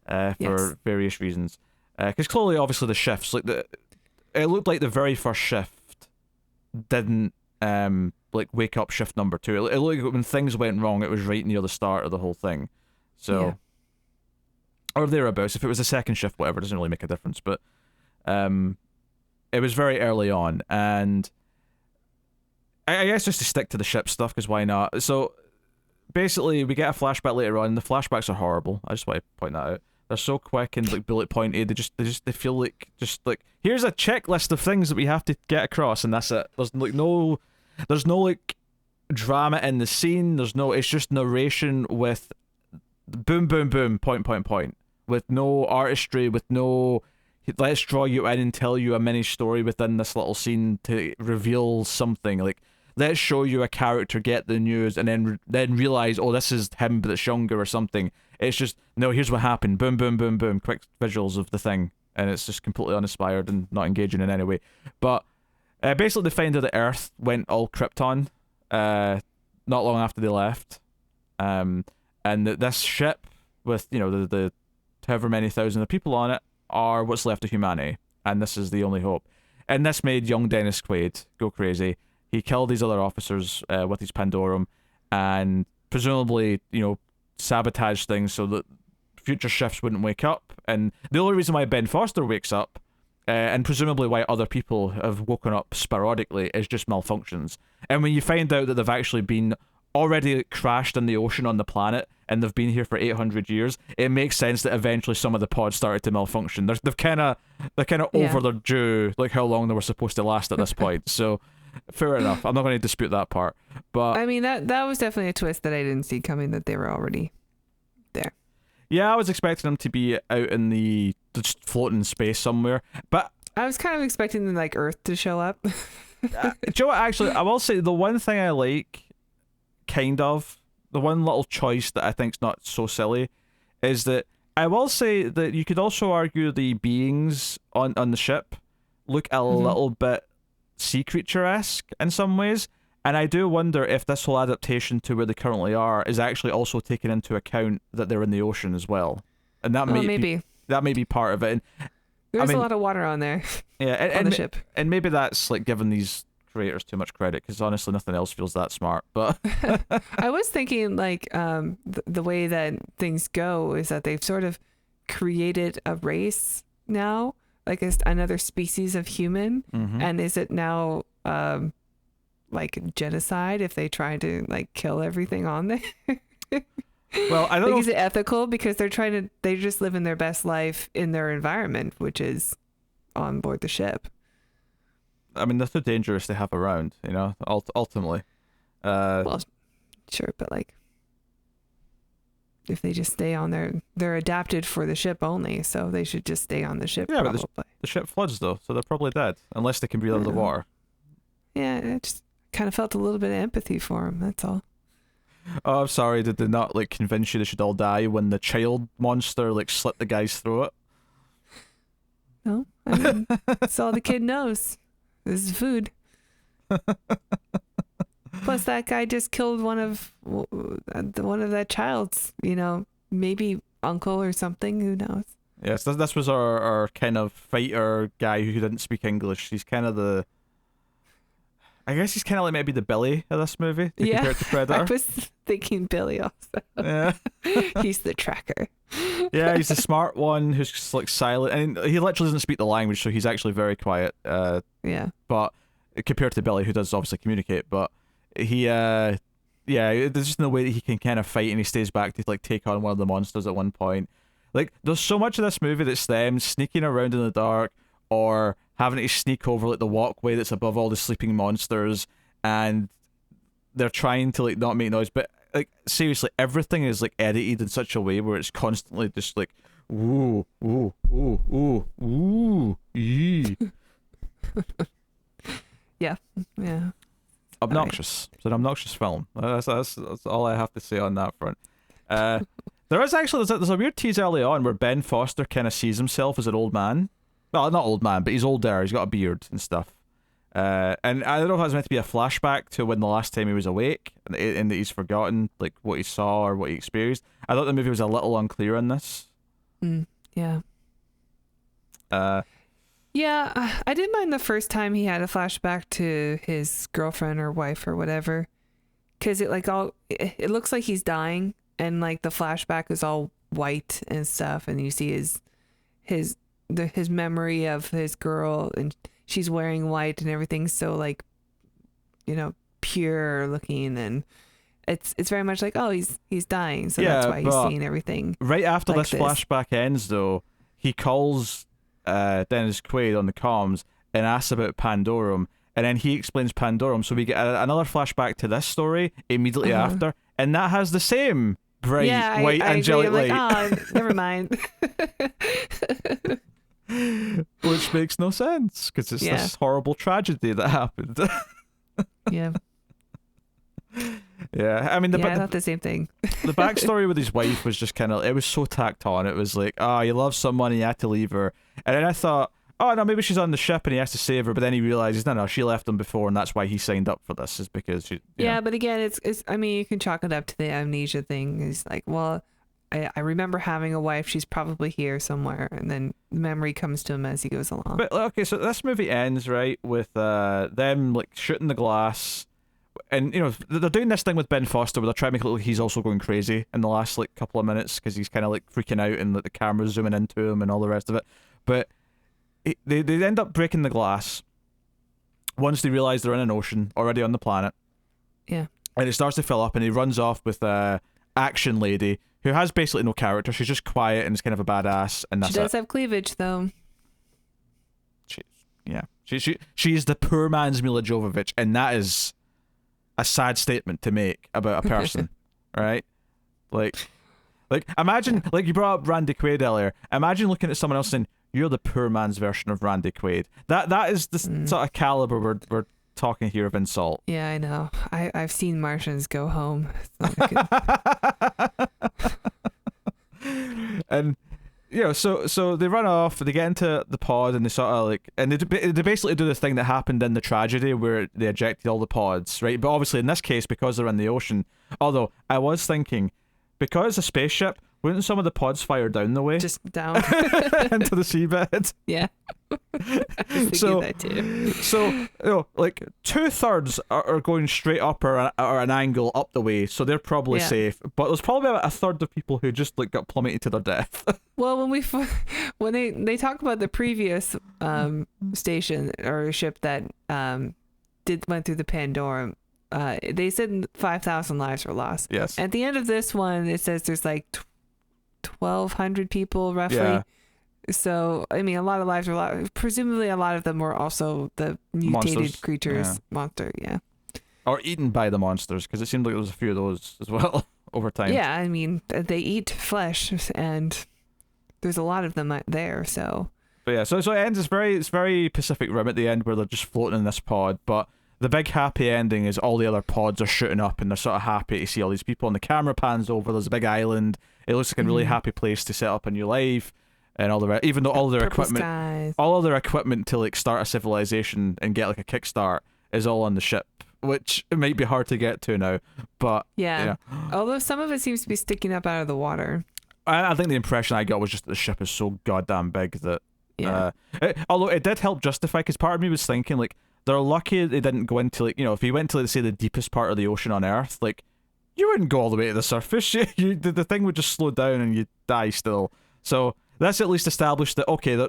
for various reasons. Because clearly, obviously, the shifts, it looked like the very first shift didn't wake up shift number 2. It looked like when things went wrong, it was right near the start of the whole thing. So, or thereabouts. If it was a second shift, whatever, it doesn't really make a difference. But it was very early on, and I guess just to stick to the ship stuff, because why not? So basically, we get a flashback later on, and the flashbacks are horrible. I just want to point that out. They're so quick and like bullet pointed. They feel like just like, here's a checklist of things that we have to get across, and that's it. There's no drama in the scene. It's just narration with boom, boom, boom, point, with no artistry, with no let's draw you in and tell you a mini story within this little scene to reveal something. Like, let's show you a character get the news and then realize, oh, this is him but that's younger or something. It's just, no, here's what happened, boom, boom, boom, boom, quick visuals of the thing, and it's just completely uninspired and not engaging in any way. But basically they find out that Earth went all Krypton not long after they left, and that this ship with the however many thousand of people on it are what's left of humanity, and this is the only hope. And this made young Dennis Quaid go crazy. He killed these other officers with his Pandorum, and presumably sabotaged things so that future shifts wouldn't wake up. And the only reason why Ben Foster wakes up, and presumably why other people have woken up sporadically, is just malfunctions. And when you find out that they've actually been already crashed in the ocean on the planet, and they've been here for 800 years, it makes sense that eventually some of the pods started to malfunction. They're kind of over their due, like how long they were supposed to last at this point. So fair enough. I'm not going to dispute that part. But I mean, that was definitely a twist that I didn't see coming, that they were already there. Yeah, I was expecting them to be out in just floating in space somewhere. But I was kind of expecting like Earth to show up. do you know what, actually, I will say the one thing I like, the one little choice that I think's not so silly, is that I will say that you could also argue the beings on the ship look a little bit sea creature-esque in some ways, and I do wonder if this whole adaptation to where they currently are is actually also taking into account that they're in the ocean as well, and that may be part of it. And there's a lot of water on there. Yeah, on the ship, and maybe that's like giving these creators too much credit, because honestly nothing else feels that smart. But I was thinking like the way that things go is that they've sort of created a race now, like another species of human, and is it now like genocide if they try to like kill everything on there? Well, I don't know. Is it ethical because they're just living their best life in their environment, which is on board the ship? I mean, they're too dangerous to have around, ultimately. Well, sure, but like, if they just stay on they're adapted for the ship only, so they should just stay on the ship. Yeah, probably. but the ship floods, though, so they're probably dead, unless they can breathe under the water. Yeah, I just kind of felt a little bit of empathy for them, that's all. Oh, I'm sorry, did they not, like, convince you they should all die when the child monster, like, slit the guy's throat? No, I mean, that's all the kid knows. This is food. Plus, that guy just killed one of that child's, maybe uncle or something. Who knows? Yes, this was our kind of fighter guy who didn't speak English. He's kind of I guess he's kind of like maybe the Billy of this movie compared to Predator. I was thinking Billy also. Yeah. He's the tracker. Yeah, he's the smart one who's just like silent, and he literally doesn't speak the language, so he's actually very quiet. Yeah. But compared to Billy, who does obviously communicate, but he, there's just no way that he can kind of fight, and he stays back to like take on one of the monsters at one point. Like, there's so much of this movie that's them sneaking around in the dark, or having to sneak over like the walkway that's above all the sleeping monsters, and they're trying to like not make noise, but like seriously, everything is like edited in such a way where it's constantly just like ooh, ooh, ooh, ooh, ooh, yee. Yeah. Obnoxious. It's an obnoxious film. That's all I have to say on that front. There is actually there's a weird tease early on where Ben Foster kind of sees himself as an old man. Well, not old man, but he's older. He's got a beard and stuff. And I don't know if that's meant to be a flashback to when the last time he was awake, and that he's forgotten like what he saw or what he experienced. I thought the movie was a little unclear on this. Yeah. Yeah, I didn't mind the first time he had a flashback to his girlfriend or wife or whatever, because it looks like he's dying, and like the flashback is all white and stuff, and you see his memory of his girl, and she's wearing white and everything's so like, pure looking, and it's very much like, oh, he's dying, so that's why he's seeing everything. Right after like this flashback ends, though, he calls Dennis Quaid on the comms and asks about Pandorum, and then he explains Pandorum, so we get another flashback to this story immediately after, and that has the same bright white angelic light. Like, oh, never mind. Which makes no sense, because it's this horrible tragedy that happened. Yeah. Yeah, I mean, I thought the same thing. The backstory with his wife was just kind of, it was so tacked on. It was like, you love someone and you had to leave her. And then I thought, oh no, maybe she's on the ship and he has to save her. But then he realizes, no, she left him before, and that's why he signed up for this, is because she. Yeah, but again, it's. I mean, you can chalk it up to the amnesia thing. It's like, well, I remember having a wife. She's probably here somewhere. And then the memory comes to him as he goes along. But okay, so this movie ends right with them like shooting the glass, and you know they're doing this thing with Ben Foster where they're trying to make it look like he's also going crazy in the last like couple of minutes because he's kind of like freaking out and like, the camera's zooming into him and all the rest of it. But they end up breaking the glass once they realize they're in an ocean already on the planet. Yeah. And it starts to fill up, and he runs off with Action Lady, who has basically no character. She's just quiet and is kind of a badass, and that's She does have cleavage, though. She's the poor man's Mila Jovovich, and that is a sad statement to make about a person, right? Like imagine, like you brought up Randy Quaid earlier. Imagine looking at someone else saying, "You're the poor man's version of Randy Quaid." That is the sort of caliber we're talking here of insult. Yeah, I know. I've seen Martians go home. It's not good. And you know, so they run off, they get into the pod, and they sort of like, and they basically do this thing that happened in the tragedy where they ejected all the pods, right? But obviously in this case, because they're in the ocean, although I was thinking, because it's a spaceship, wouldn't some of the pods fire down the way? Just down. Into the seabed? Yeah. I was thinking that too. So, you know, like 2/3 are going straight up or an angle up the way, so they're probably safe. But there's probably about 1/3 of people who just like got plummeted to their death. Well, when they talk about the previous station or ship that went through the Pandorum, they said 5,000 lives were lost. Yes. At the end of this one, it says there's like 1,200 people roughly. Yeah. So, I mean, a lot of lives were lost. Presumably, a lot of them were also the mutated Monsters. creatures, monster, Or eaten by the monsters, because it seemed like there was a few of those as well over time. Yeah, I mean, they eat flesh, and there's a lot of them there, so... But yeah, so it ends, it's very Pacific Rim at the end where they're just floating in this pod, but the big happy ending is all the other pods are shooting up and they're sort of happy to see all these people, and the camera pans over, there's a big island, it looks like a really happy place to set up a new life, and all the rest, even though all their equipment to like start a civilization and get like a kickstart is all on the ship, which it might be hard to get to now, but yeah. Although some of it seems to be sticking up out of the water. I think the impression I got was just that the ship is so goddamn big that although it did help justify, because part of me was thinking like they're lucky they didn't go into like, you know, if you went to like, say the deepest part of the ocean on Earth, like you wouldn't go all the way to the surface. The thing would just slow down and you'd die still. So that's at least established that okay,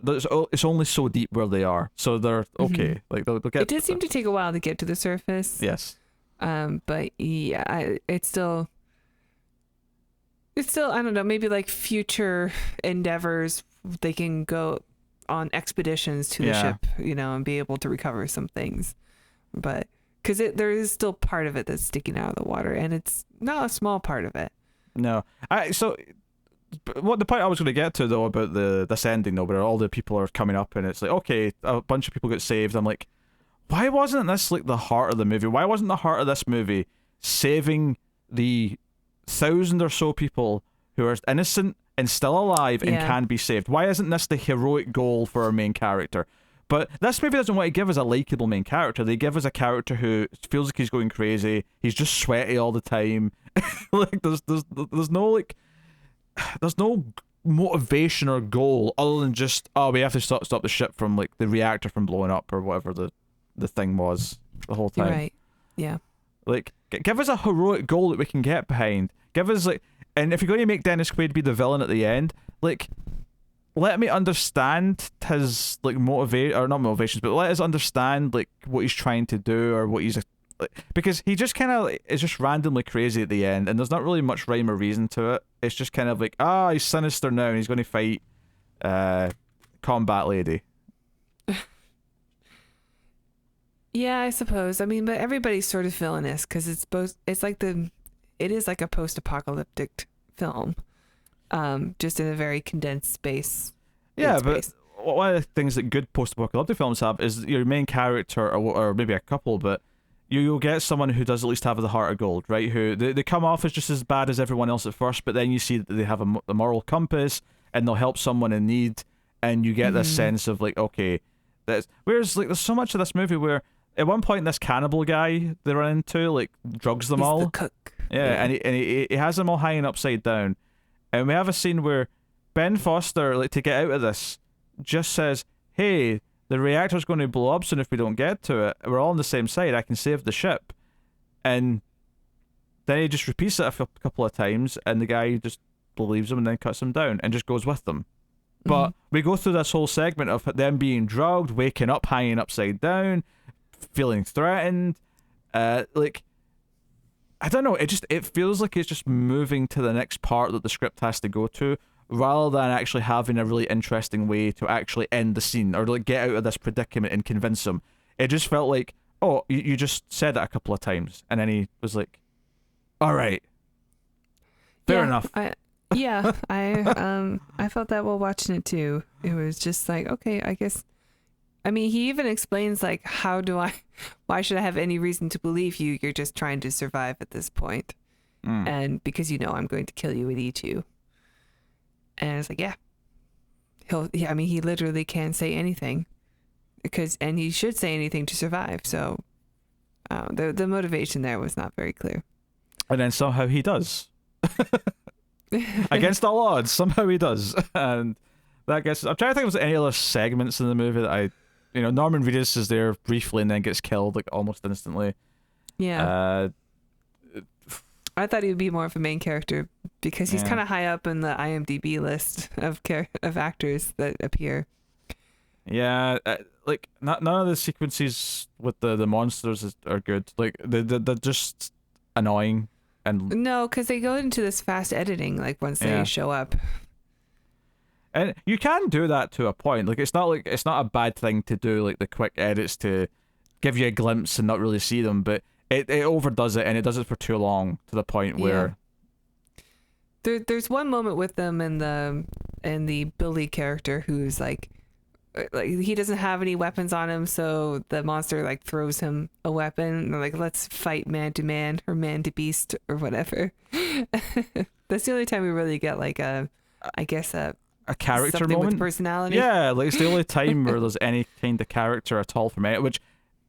it's only so deep where they are, so they're okay. Like they'll get. It did seem to take a while to get to the surface. Yes. But yeah, it's still I don't know, maybe like future endeavors they can go on expeditions to the ship, you know, and be able to recover some things, but because there is still part of it that's sticking out of the water, and it's not a small part of it. No, what the point I was going to get to though about this ending though, where all the people are coming up and it's like okay, a bunch of people get saved. I'm like, why wasn't this like the heart of the movie? Why wasn't the heart of this movie saving the 1,000 or so people who are innocent and still alive and can be saved? Why isn't this the heroic goal for our main character? But this movie doesn't want to give us a likeable main character. They give us a character who feels like he's going crazy. He's just sweaty all the time. Like there's no motivation or goal other than just we have to stop the ship from like the reactor from blowing up or whatever the thing was the whole time. You're right. Yeah. Like give us a heroic goal that we can get behind. Give us like, and if you're going to make Dennis Quaid be the villain at the end, like let me understand his like not motivations, but let us understand like what he's trying to do or what he's like, because he just kind of is just randomly crazy at the end, and there's not really much rhyme or reason to it. It's just kind of like he's sinister now and he's going to fight Combat Lady. Yeah, I suppose. I mean, but everybody's sort of villainous because it is like a post-apocalyptic film, just in a very condensed space. Yeah, but one of the things that good post-apocalyptic films have is your main character, or maybe a couple, but you'll get someone who does at least have the heart of gold, right? Who they come off as just as bad as everyone else at first, but then you see that they have a moral compass and they'll help someone in need, and you get this sense of like, okay, whereas like there's so much of this movie where at one point this cannibal guy they run into like drugs them He's all. the cook. Yeah, and he has them all hanging upside down, And we have a scene where Ben Foster, like, to get out of this, just says, "Hey, the reactor's going to blow up soon if we don't get to it. We're all on the same side. I can save the ship." And then he just repeats it a couple of times, and the guy just believes him and then cuts him down and just goes with them. But we go through this whole segment of them being drugged, waking up, hanging upside down, feeling threatened. Like, I don't know. It feels like it's just moving to the next part that the script has to go to, rather than actually having a really interesting way to actually end the scene or like get out of this predicament and convince him. It just felt like, oh, you just said it a couple of times, and then he was like, "All right, fair enough." I felt that while watching it too. It was just like, okay, I guess. I mean, he even explains like, why should I have any reason to believe you? You're just trying to survive at this point. And because I'm going to kill you and eat you. And it's like, yeah. I mean, he literally can say anything and he should say anything to survive. So the motivation there was not very clear. And then somehow he does. Against all odds, somehow he does. And that gets... I'm trying to think if there's any other segments in the movie that Norman Reedus is there briefly and then gets killed like almost instantly. Yeah. I thought he would be more of a main character because he's kind of high up in the IMDb list of actors that appear. Yeah, like none of the sequences with the monsters are good. Like they're just annoying and no, because they go into this fast editing. Like once they show up, and you can do that to a point. Like it's not a bad thing to do like the quick edits to give you a glimpse and not really see them, but it overdoes it and it does it for too long to the point where there's one moment with them and the Billy character who's like he doesn't have any weapons on him, so the monster like throws him a weapon and they're like, let's fight man to man or man to beast or whatever. That's the only time we really get like a character moment with personality. Yeah, like it's the only time where there's any kind of character at all from it, which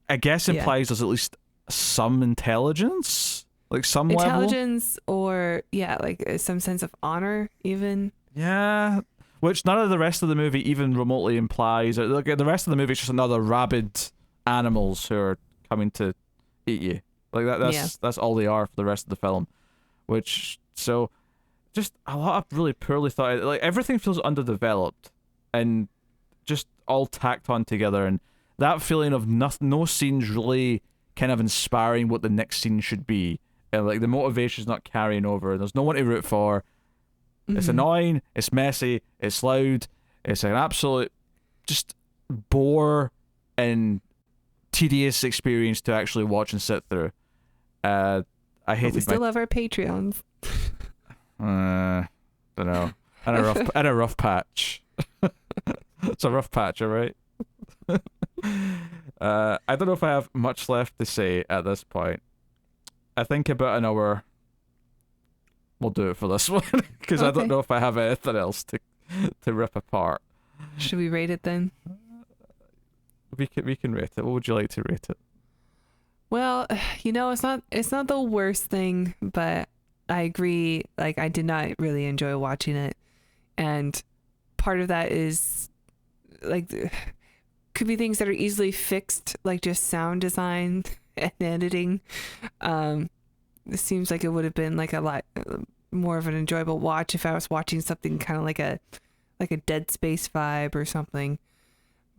I guess implies there's at least some intelligence, like some intelligence level. Or like some sense of honor even. Yeah, which none of the rest of the movie even remotely implies. Like the rest of the movie is just another rabid animals who are coming to eat you. Like that's all they are for the rest of the film. Which just a lot of really poorly thought. Like everything feels underdeveloped and just all tacked on together, and that feeling of no scenes really kind of inspiring what the next scene should be. And like the motivation's not carrying over. There's no one to root for. It's annoying, it's messy, it's loud, it's an absolute just bore and tedious experience to actually watch and sit through. I hated we still love our Patreons. Don't know. And a rough patch. It's a rough patch, alright? I don't know if I have much left to say at this point. I think about an hour we'll do it for this one because I don't know if I have anything else to rip apart. Should we rate it then? We can rate it. What would you like to rate it? Well, it's not the worst thing, but I agree. Like I did not really enjoy watching it, and part of that is like could be things that are easily fixed, like just sound design and editing. It seems like it would have been like a lot more of an enjoyable watch if I was watching something kind of like a Dead Space vibe or something.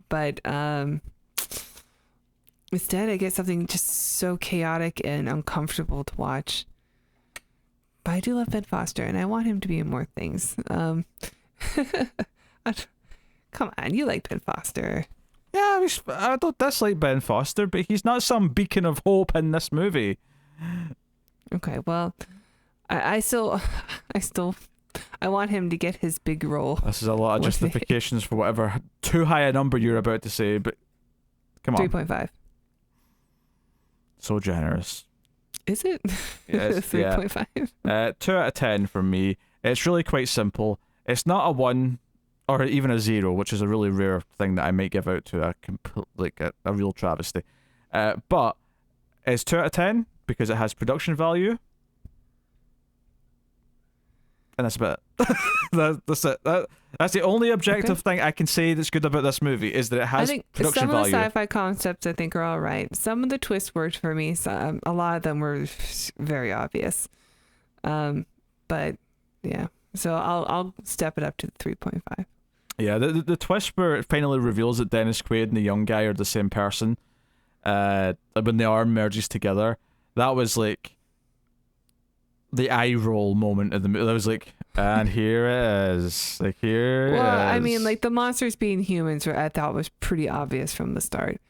But instead I get something just so chaotic and uncomfortable to watch. But I do love Ben Foster and I want him to be in more things. Come on, you like Ben Foster. Yeah, I don't dislike Ben Foster, but he's not some beacon of hope in this movie. Okay, well, I still want him to get his big role. This is a lot of justifications for whatever too high a number you're about to say, but come on. 3.5. So generous. Is it? Yes, 3.5. 2 out of 10 from me. It's really quite simple. It's not a 1 or even a 0, which is a really rare thing that I might give out to a real travesty. But it's 2 out of 10 because it has production value. and that's about it. That's it. That's the only objective thing I can say that's good about this movie, is that it has production some value. of the sci-fi concepts I think are all right. Some of the twists worked for me. A lot of them were very obvious. But yeah, so I'll step it up to the 3.5. Yeah, the twist where it finally reveals that Dennis Quaid and the young guy are the same person, when the arm merges together, that was like the eye roll moment of the movie. That was like, and here it is. Like, here it is. Well, I mean, like, the monsters being humans, I thought was pretty obvious from the start.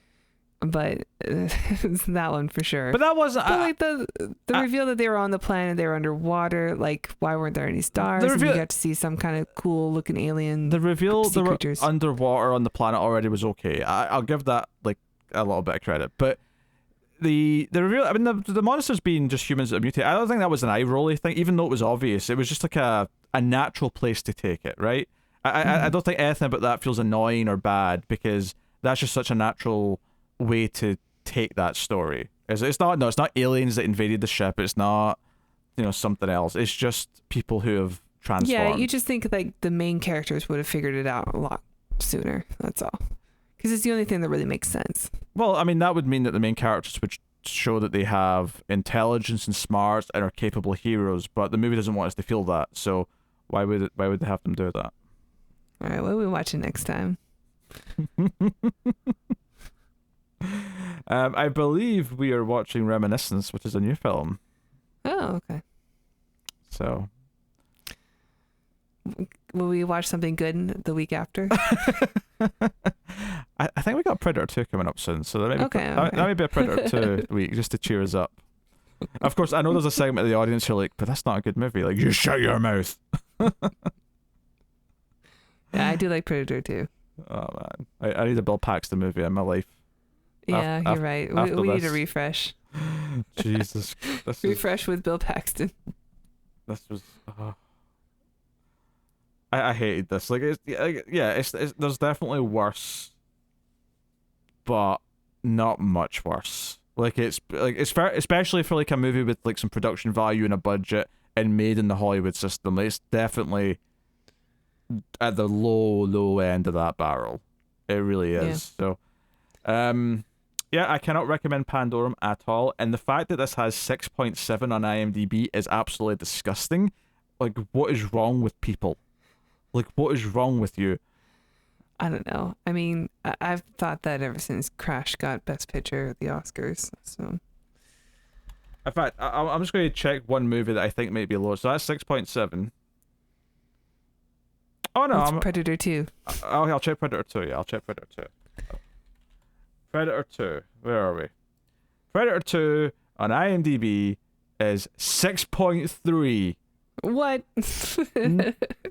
But that one for sure. But that wasn't. But like the reveal that they were on the planet, they were underwater. Like, why weren't there any stars? And you got to see some kind of cool looking alien. The reveal they were creatures. Underwater on the planet already was okay. I'll give that like a little bit of credit. But the reveal, I mean, the monsters being just humans that are mutated, I don't think that was an eye rolly thing. Even though it was obvious, it was just like a natural place to take it, right? I don't think anything about that feels annoying or bad, because that's just such a natural way to take that story. It's not aliens that invaded the ship. It's not, something else. It's just people who have transformed. Yeah, you just think like the main characters would have figured it out a lot sooner. That's all. Because it's the only thing that really makes sense. Well, I mean, that would mean that the main characters would show that they have intelligence and smarts and are capable heroes, but the movie doesn't want us to feel that. So why would they have them do that? All right, what are we watching next time? I believe we are watching Reminiscence, which is a new film. Oh, okay. So, will we watch something good the week after? I think we got Predator 2 coming up soon, so that might be a Predator 2 week, just to cheer us up. Of course, I know there's a segment of the audience who are like, but that's not a good movie. Like, you shut your mouth. Yeah, I do like Predator 2. Oh man, I need a Bill Paxton movie in my life. Yeah, you're right. We need a refresh. Jesus. Refresh with Bill Paxton. This was... I hated this. Like, it's there's definitely worse, but not much worse. Like, it's fair, especially for like a movie with like some production value and a budget and made in the Hollywood system. It's definitely at the low end of that barrel. It really is. Yeah. So, yeah, I cannot recommend Pandorum at all. And the fact that this has 6.7 on IMDb is absolutely disgusting. Like, what is wrong with people? Like, what is wrong with you? I don't know. I mean, I've thought that ever since Crash got Best Picture at the Oscars. So, in fact, I'm just going to check one movie that I think might be low. So that's 6.7. Oh no, it's Predator 2. I'll check Predator 2. Yeah, I'll check Predator 2. Predator 2. Where are we? Predator 2 on IMDb is 6.3. What?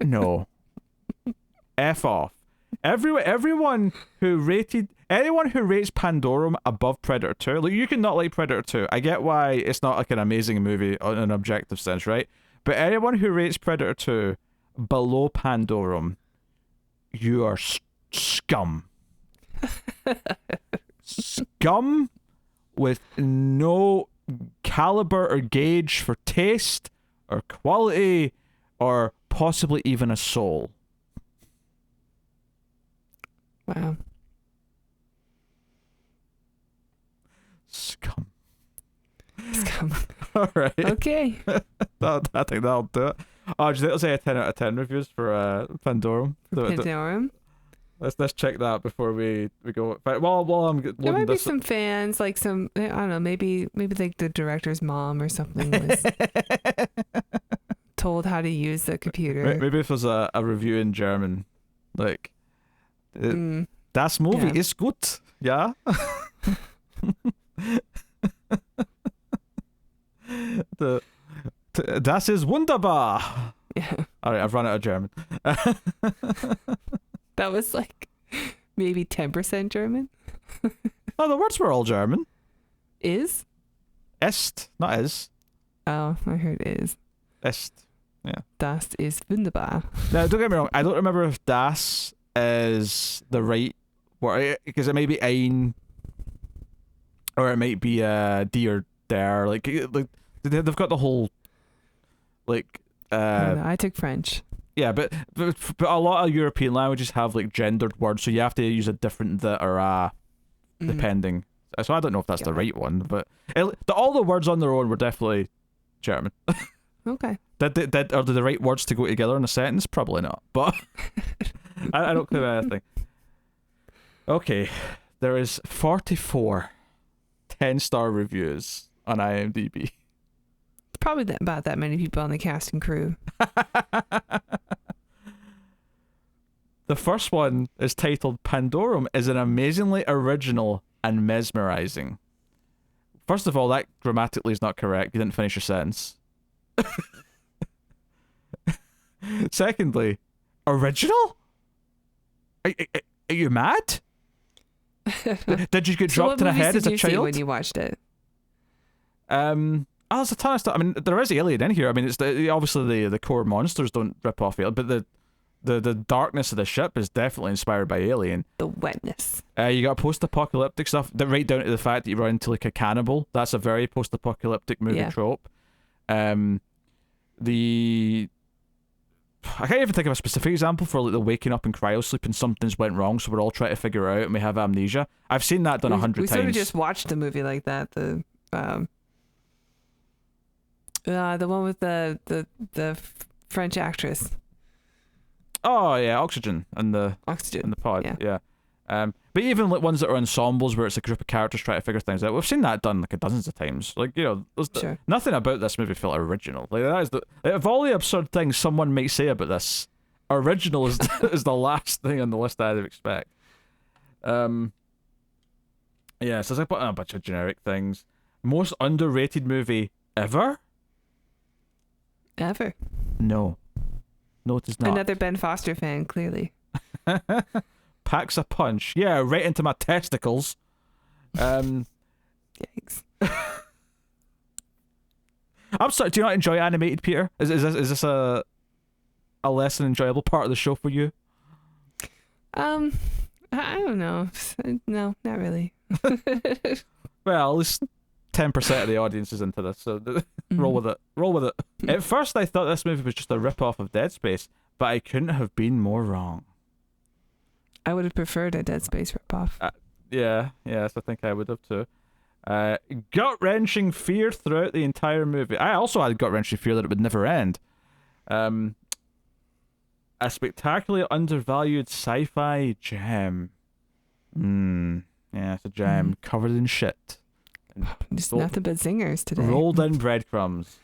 No. F off. Anyone who rates Pandorum above Predator 2, like, you can not like Predator 2. I get why it's not like an amazing movie in an objective sense, right? But anyone who rates Predator 2 below Pandorum, you are scum. Scum with no caliber or gauge for taste or quality or possibly even a soul. Wow. Scum. All right. Okay. I think that'll do it. Oh, do you think it'll say a 10 out of 10 reviews for Pandorum? Pandorum? Let's check that before we go. But while I'm there might be some fans, like some, I don't know, maybe like the director's mom or something was told how to use the computer. Maybe if there's a review in German, like, das Movie ist gut, ja. Das ist wunderbar. Yeah. All right, I've run out of German. That was like maybe 10% German. Oh, the words were all German. Is? Est, not is. Oh, I heard is. Est, yeah. Das ist wunderbar. Now, don't get me wrong, I don't remember if das is the right word, because it may be ein, or it might be die or der. Like they've got the whole, like, I took French. Yeah, but a lot of European languages have like gendered words, so you have to use a different the or depending. So I don't know if that's the right one, but all the words on their own were definitely German. Okay. Are they the right words to go together in a sentence? Probably not, but I don't claim anything. Okay, there is 44 10-star reviews on IMDb. Probably about that many people on the cast and crew. The first one is titled Pandorum, is an amazingly original and mesmerizing. First of all, that grammatically is not correct. You didn't finish your sentence. Secondly, original? Are you mad? Did you get dropped in the head as a child? What movies did you see when you watched it? There's a ton of stuff. I mean, there is Alien in here. I mean, it's obviously the core monsters don't rip off Alien, but the darkness of the ship is definitely inspired by Alien. The wetness. You got post-apocalyptic stuff, that right down to the fact that you run into like a cannibal. That's a very post-apocalyptic movie trope. I can't even think of a specific example for like the waking up in cryosleep and something's went wrong, so we're all trying to figure it out and we have amnesia. I've seen that done 100 times. We sort of just watched a movie like that. The one with the French actress. Oh yeah, Oxygen in the pod. Yeah. But even like ones that are ensembles where it's a group of characters trying to figure things out, we've seen that done like dozens of times. Like, you know, there's nothing about this movie felt original. Like that is of all the absurd things someone might say about this, original is is the last thing on the list I'd expect. So it's like a bunch of generic things. Most underrated movie ever? Ever? No, it is not. Another Ben Foster fan, clearly. Packs a punch. Yeah, right into my testicles. Yikes. I'm sorry, do you not enjoy animated, Peter? Is this a less than enjoyable part of the show for you? I don't know. No, not really. Well, at least 10% of the audience is into this, so roll with it. At first I thought this movie was just a rip-off of Dead Space, but I couldn't have been more wrong. I would have preferred a Dead Space ripoff. Yes, I think I would have too. Gut-wrenching fear throughout the entire movie. I also had gut-wrenching fear that it would never end. A spectacularly undervalued sci-fi gem. Yeah, it's a gem covered in shit. Just nothing but zingers today. Rolled in breadcrumbs.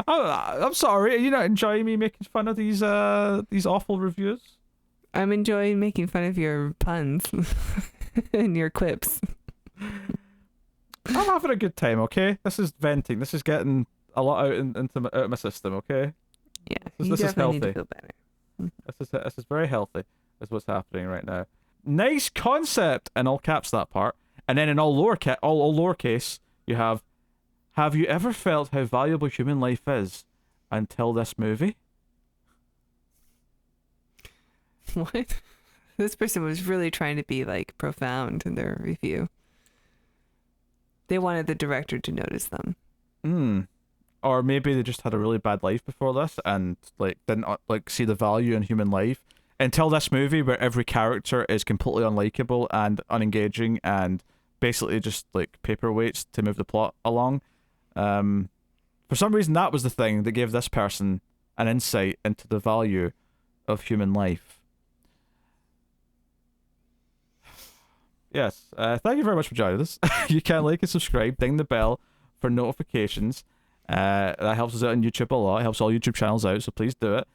I'm sorry, are you not enjoying me making fun of these awful reviews? I'm enjoying making fun of your puns and your quips. I'm having a good time, okay? This is venting. This is getting a lot out out of my system, okay? Yeah, this is healthy. Need to feel better. This is very healthy. Is what's happening right now. Nice concept, in all caps that part, and then in all lowercase you have you ever felt how valuable human life is until this movie? What? This person was really trying to be like profound in their review. They wanted the director to notice them. Or maybe they just had a really bad life before this and like didn't like see the value in human life until this movie, where every character is completely unlikable and unengaging and basically just like paperweights to move the plot along. For some reason, that was the thing that gave this person an insight into the value of human life. Yes, thank you very much for joining us. You can like and subscribe, ding the bell for notifications. That helps us out on YouTube a lot. It helps all YouTube channels out, so please do it.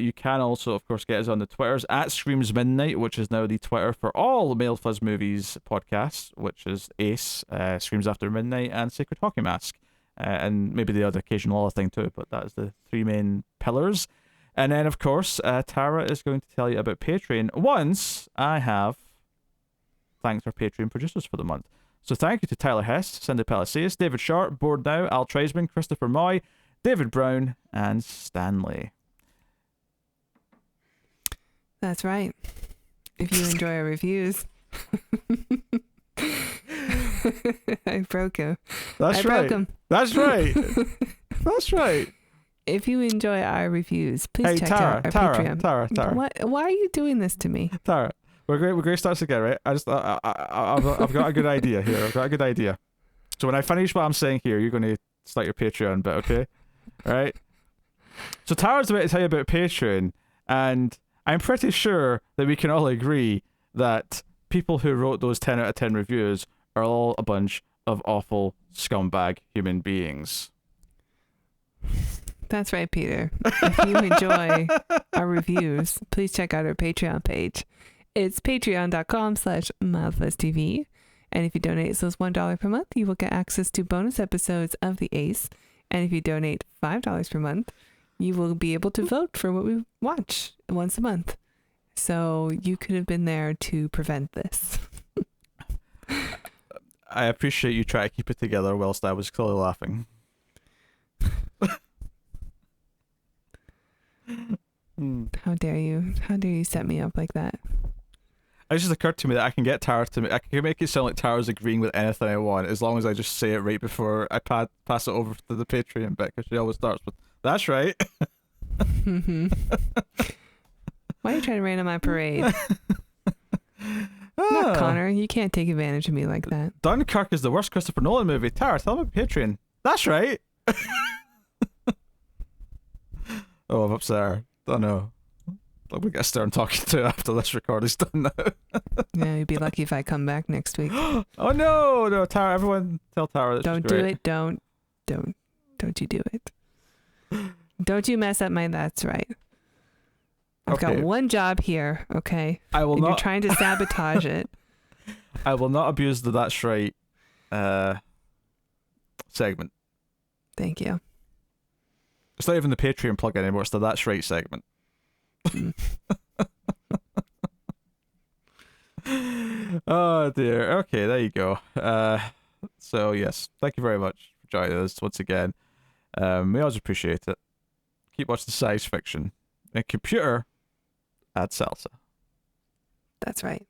You can also, of course, get us on the Twitters at Screams Midnight, which is now the Twitter for all the Male Fuzz Movies podcasts, which is Ace, Screams After Midnight, and Sacred Hockey Mask. And maybe the other occasional other thing too, but that is the three main pillars. And then, of course, Tara is going to tell you about Patreon once I have thanked our Patreon producers for the month. So thank you to Tyler Hess, Cindy Palacios, David Sharp, Board Now, Al Treisman, Christopher Moy, David Brown, and Stanley. That's right. If you enjoy our reviews. I broke him. That's right. Broke him. That's right. That's right. if you enjoy our reviews, please Hey, check Tara, out our Tara, Patreon. Tara. Why are you doing this to me? Tara, we're going to start this again, right? I've got a good idea here. I've got a good idea. So when I finish what I'm saying here, you're going to start your Patreon bit, okay? Right? So Tara's about to tell you about Patreon, and I'm pretty sure that we can all agree that people who wrote those 10 out of 10 reviews are all a bunch of awful scumbag human beings. That's right, Peter. If you enjoy our reviews, please check out our Patreon page. It's patreon.com/MildfuzzTV. And if you donate those $1 per month, you will get access to bonus episodes of The Ace. And if you donate $5 per month, you will be able to vote for what we watch once a month. So you could have been there to prevent this. I appreciate you trying to keep it together whilst I was clearly laughing. How dare you? How dare you set me up like that? It just occurred to me that I can get Tara I can make it sound like Tara's agreeing with anything I want as long as I just say it right before I pass it over to the Patreon bit, because she always starts with, "That's right." Why are you trying to rain on my parade? Not Connor. You can't take advantage of me like that. Dunkirk is the worst Christopher Nolan movie. Tara, tell me about Patreon. That's right. Oh, I'm upset. I don't know. We got to start talking to after this recording's done now. Yeah, you'd be lucky if I come back next week. Oh no, Tara! Everyone, tell Tara that Don't do it. Don't you do it. Don't you mess up my "that's right." I've got one job here, okay? I will and not. You're trying to sabotage it. I will not abuse the "that's right" segment. Thank you. It's not even the Patreon plug anymore. It's the "that's right" segment. Oh dear. Okay, there you go. So yes, thank you very much for joining us once again. We always appreciate it. Keep watching the science fiction. And computer, add salsa. That's right.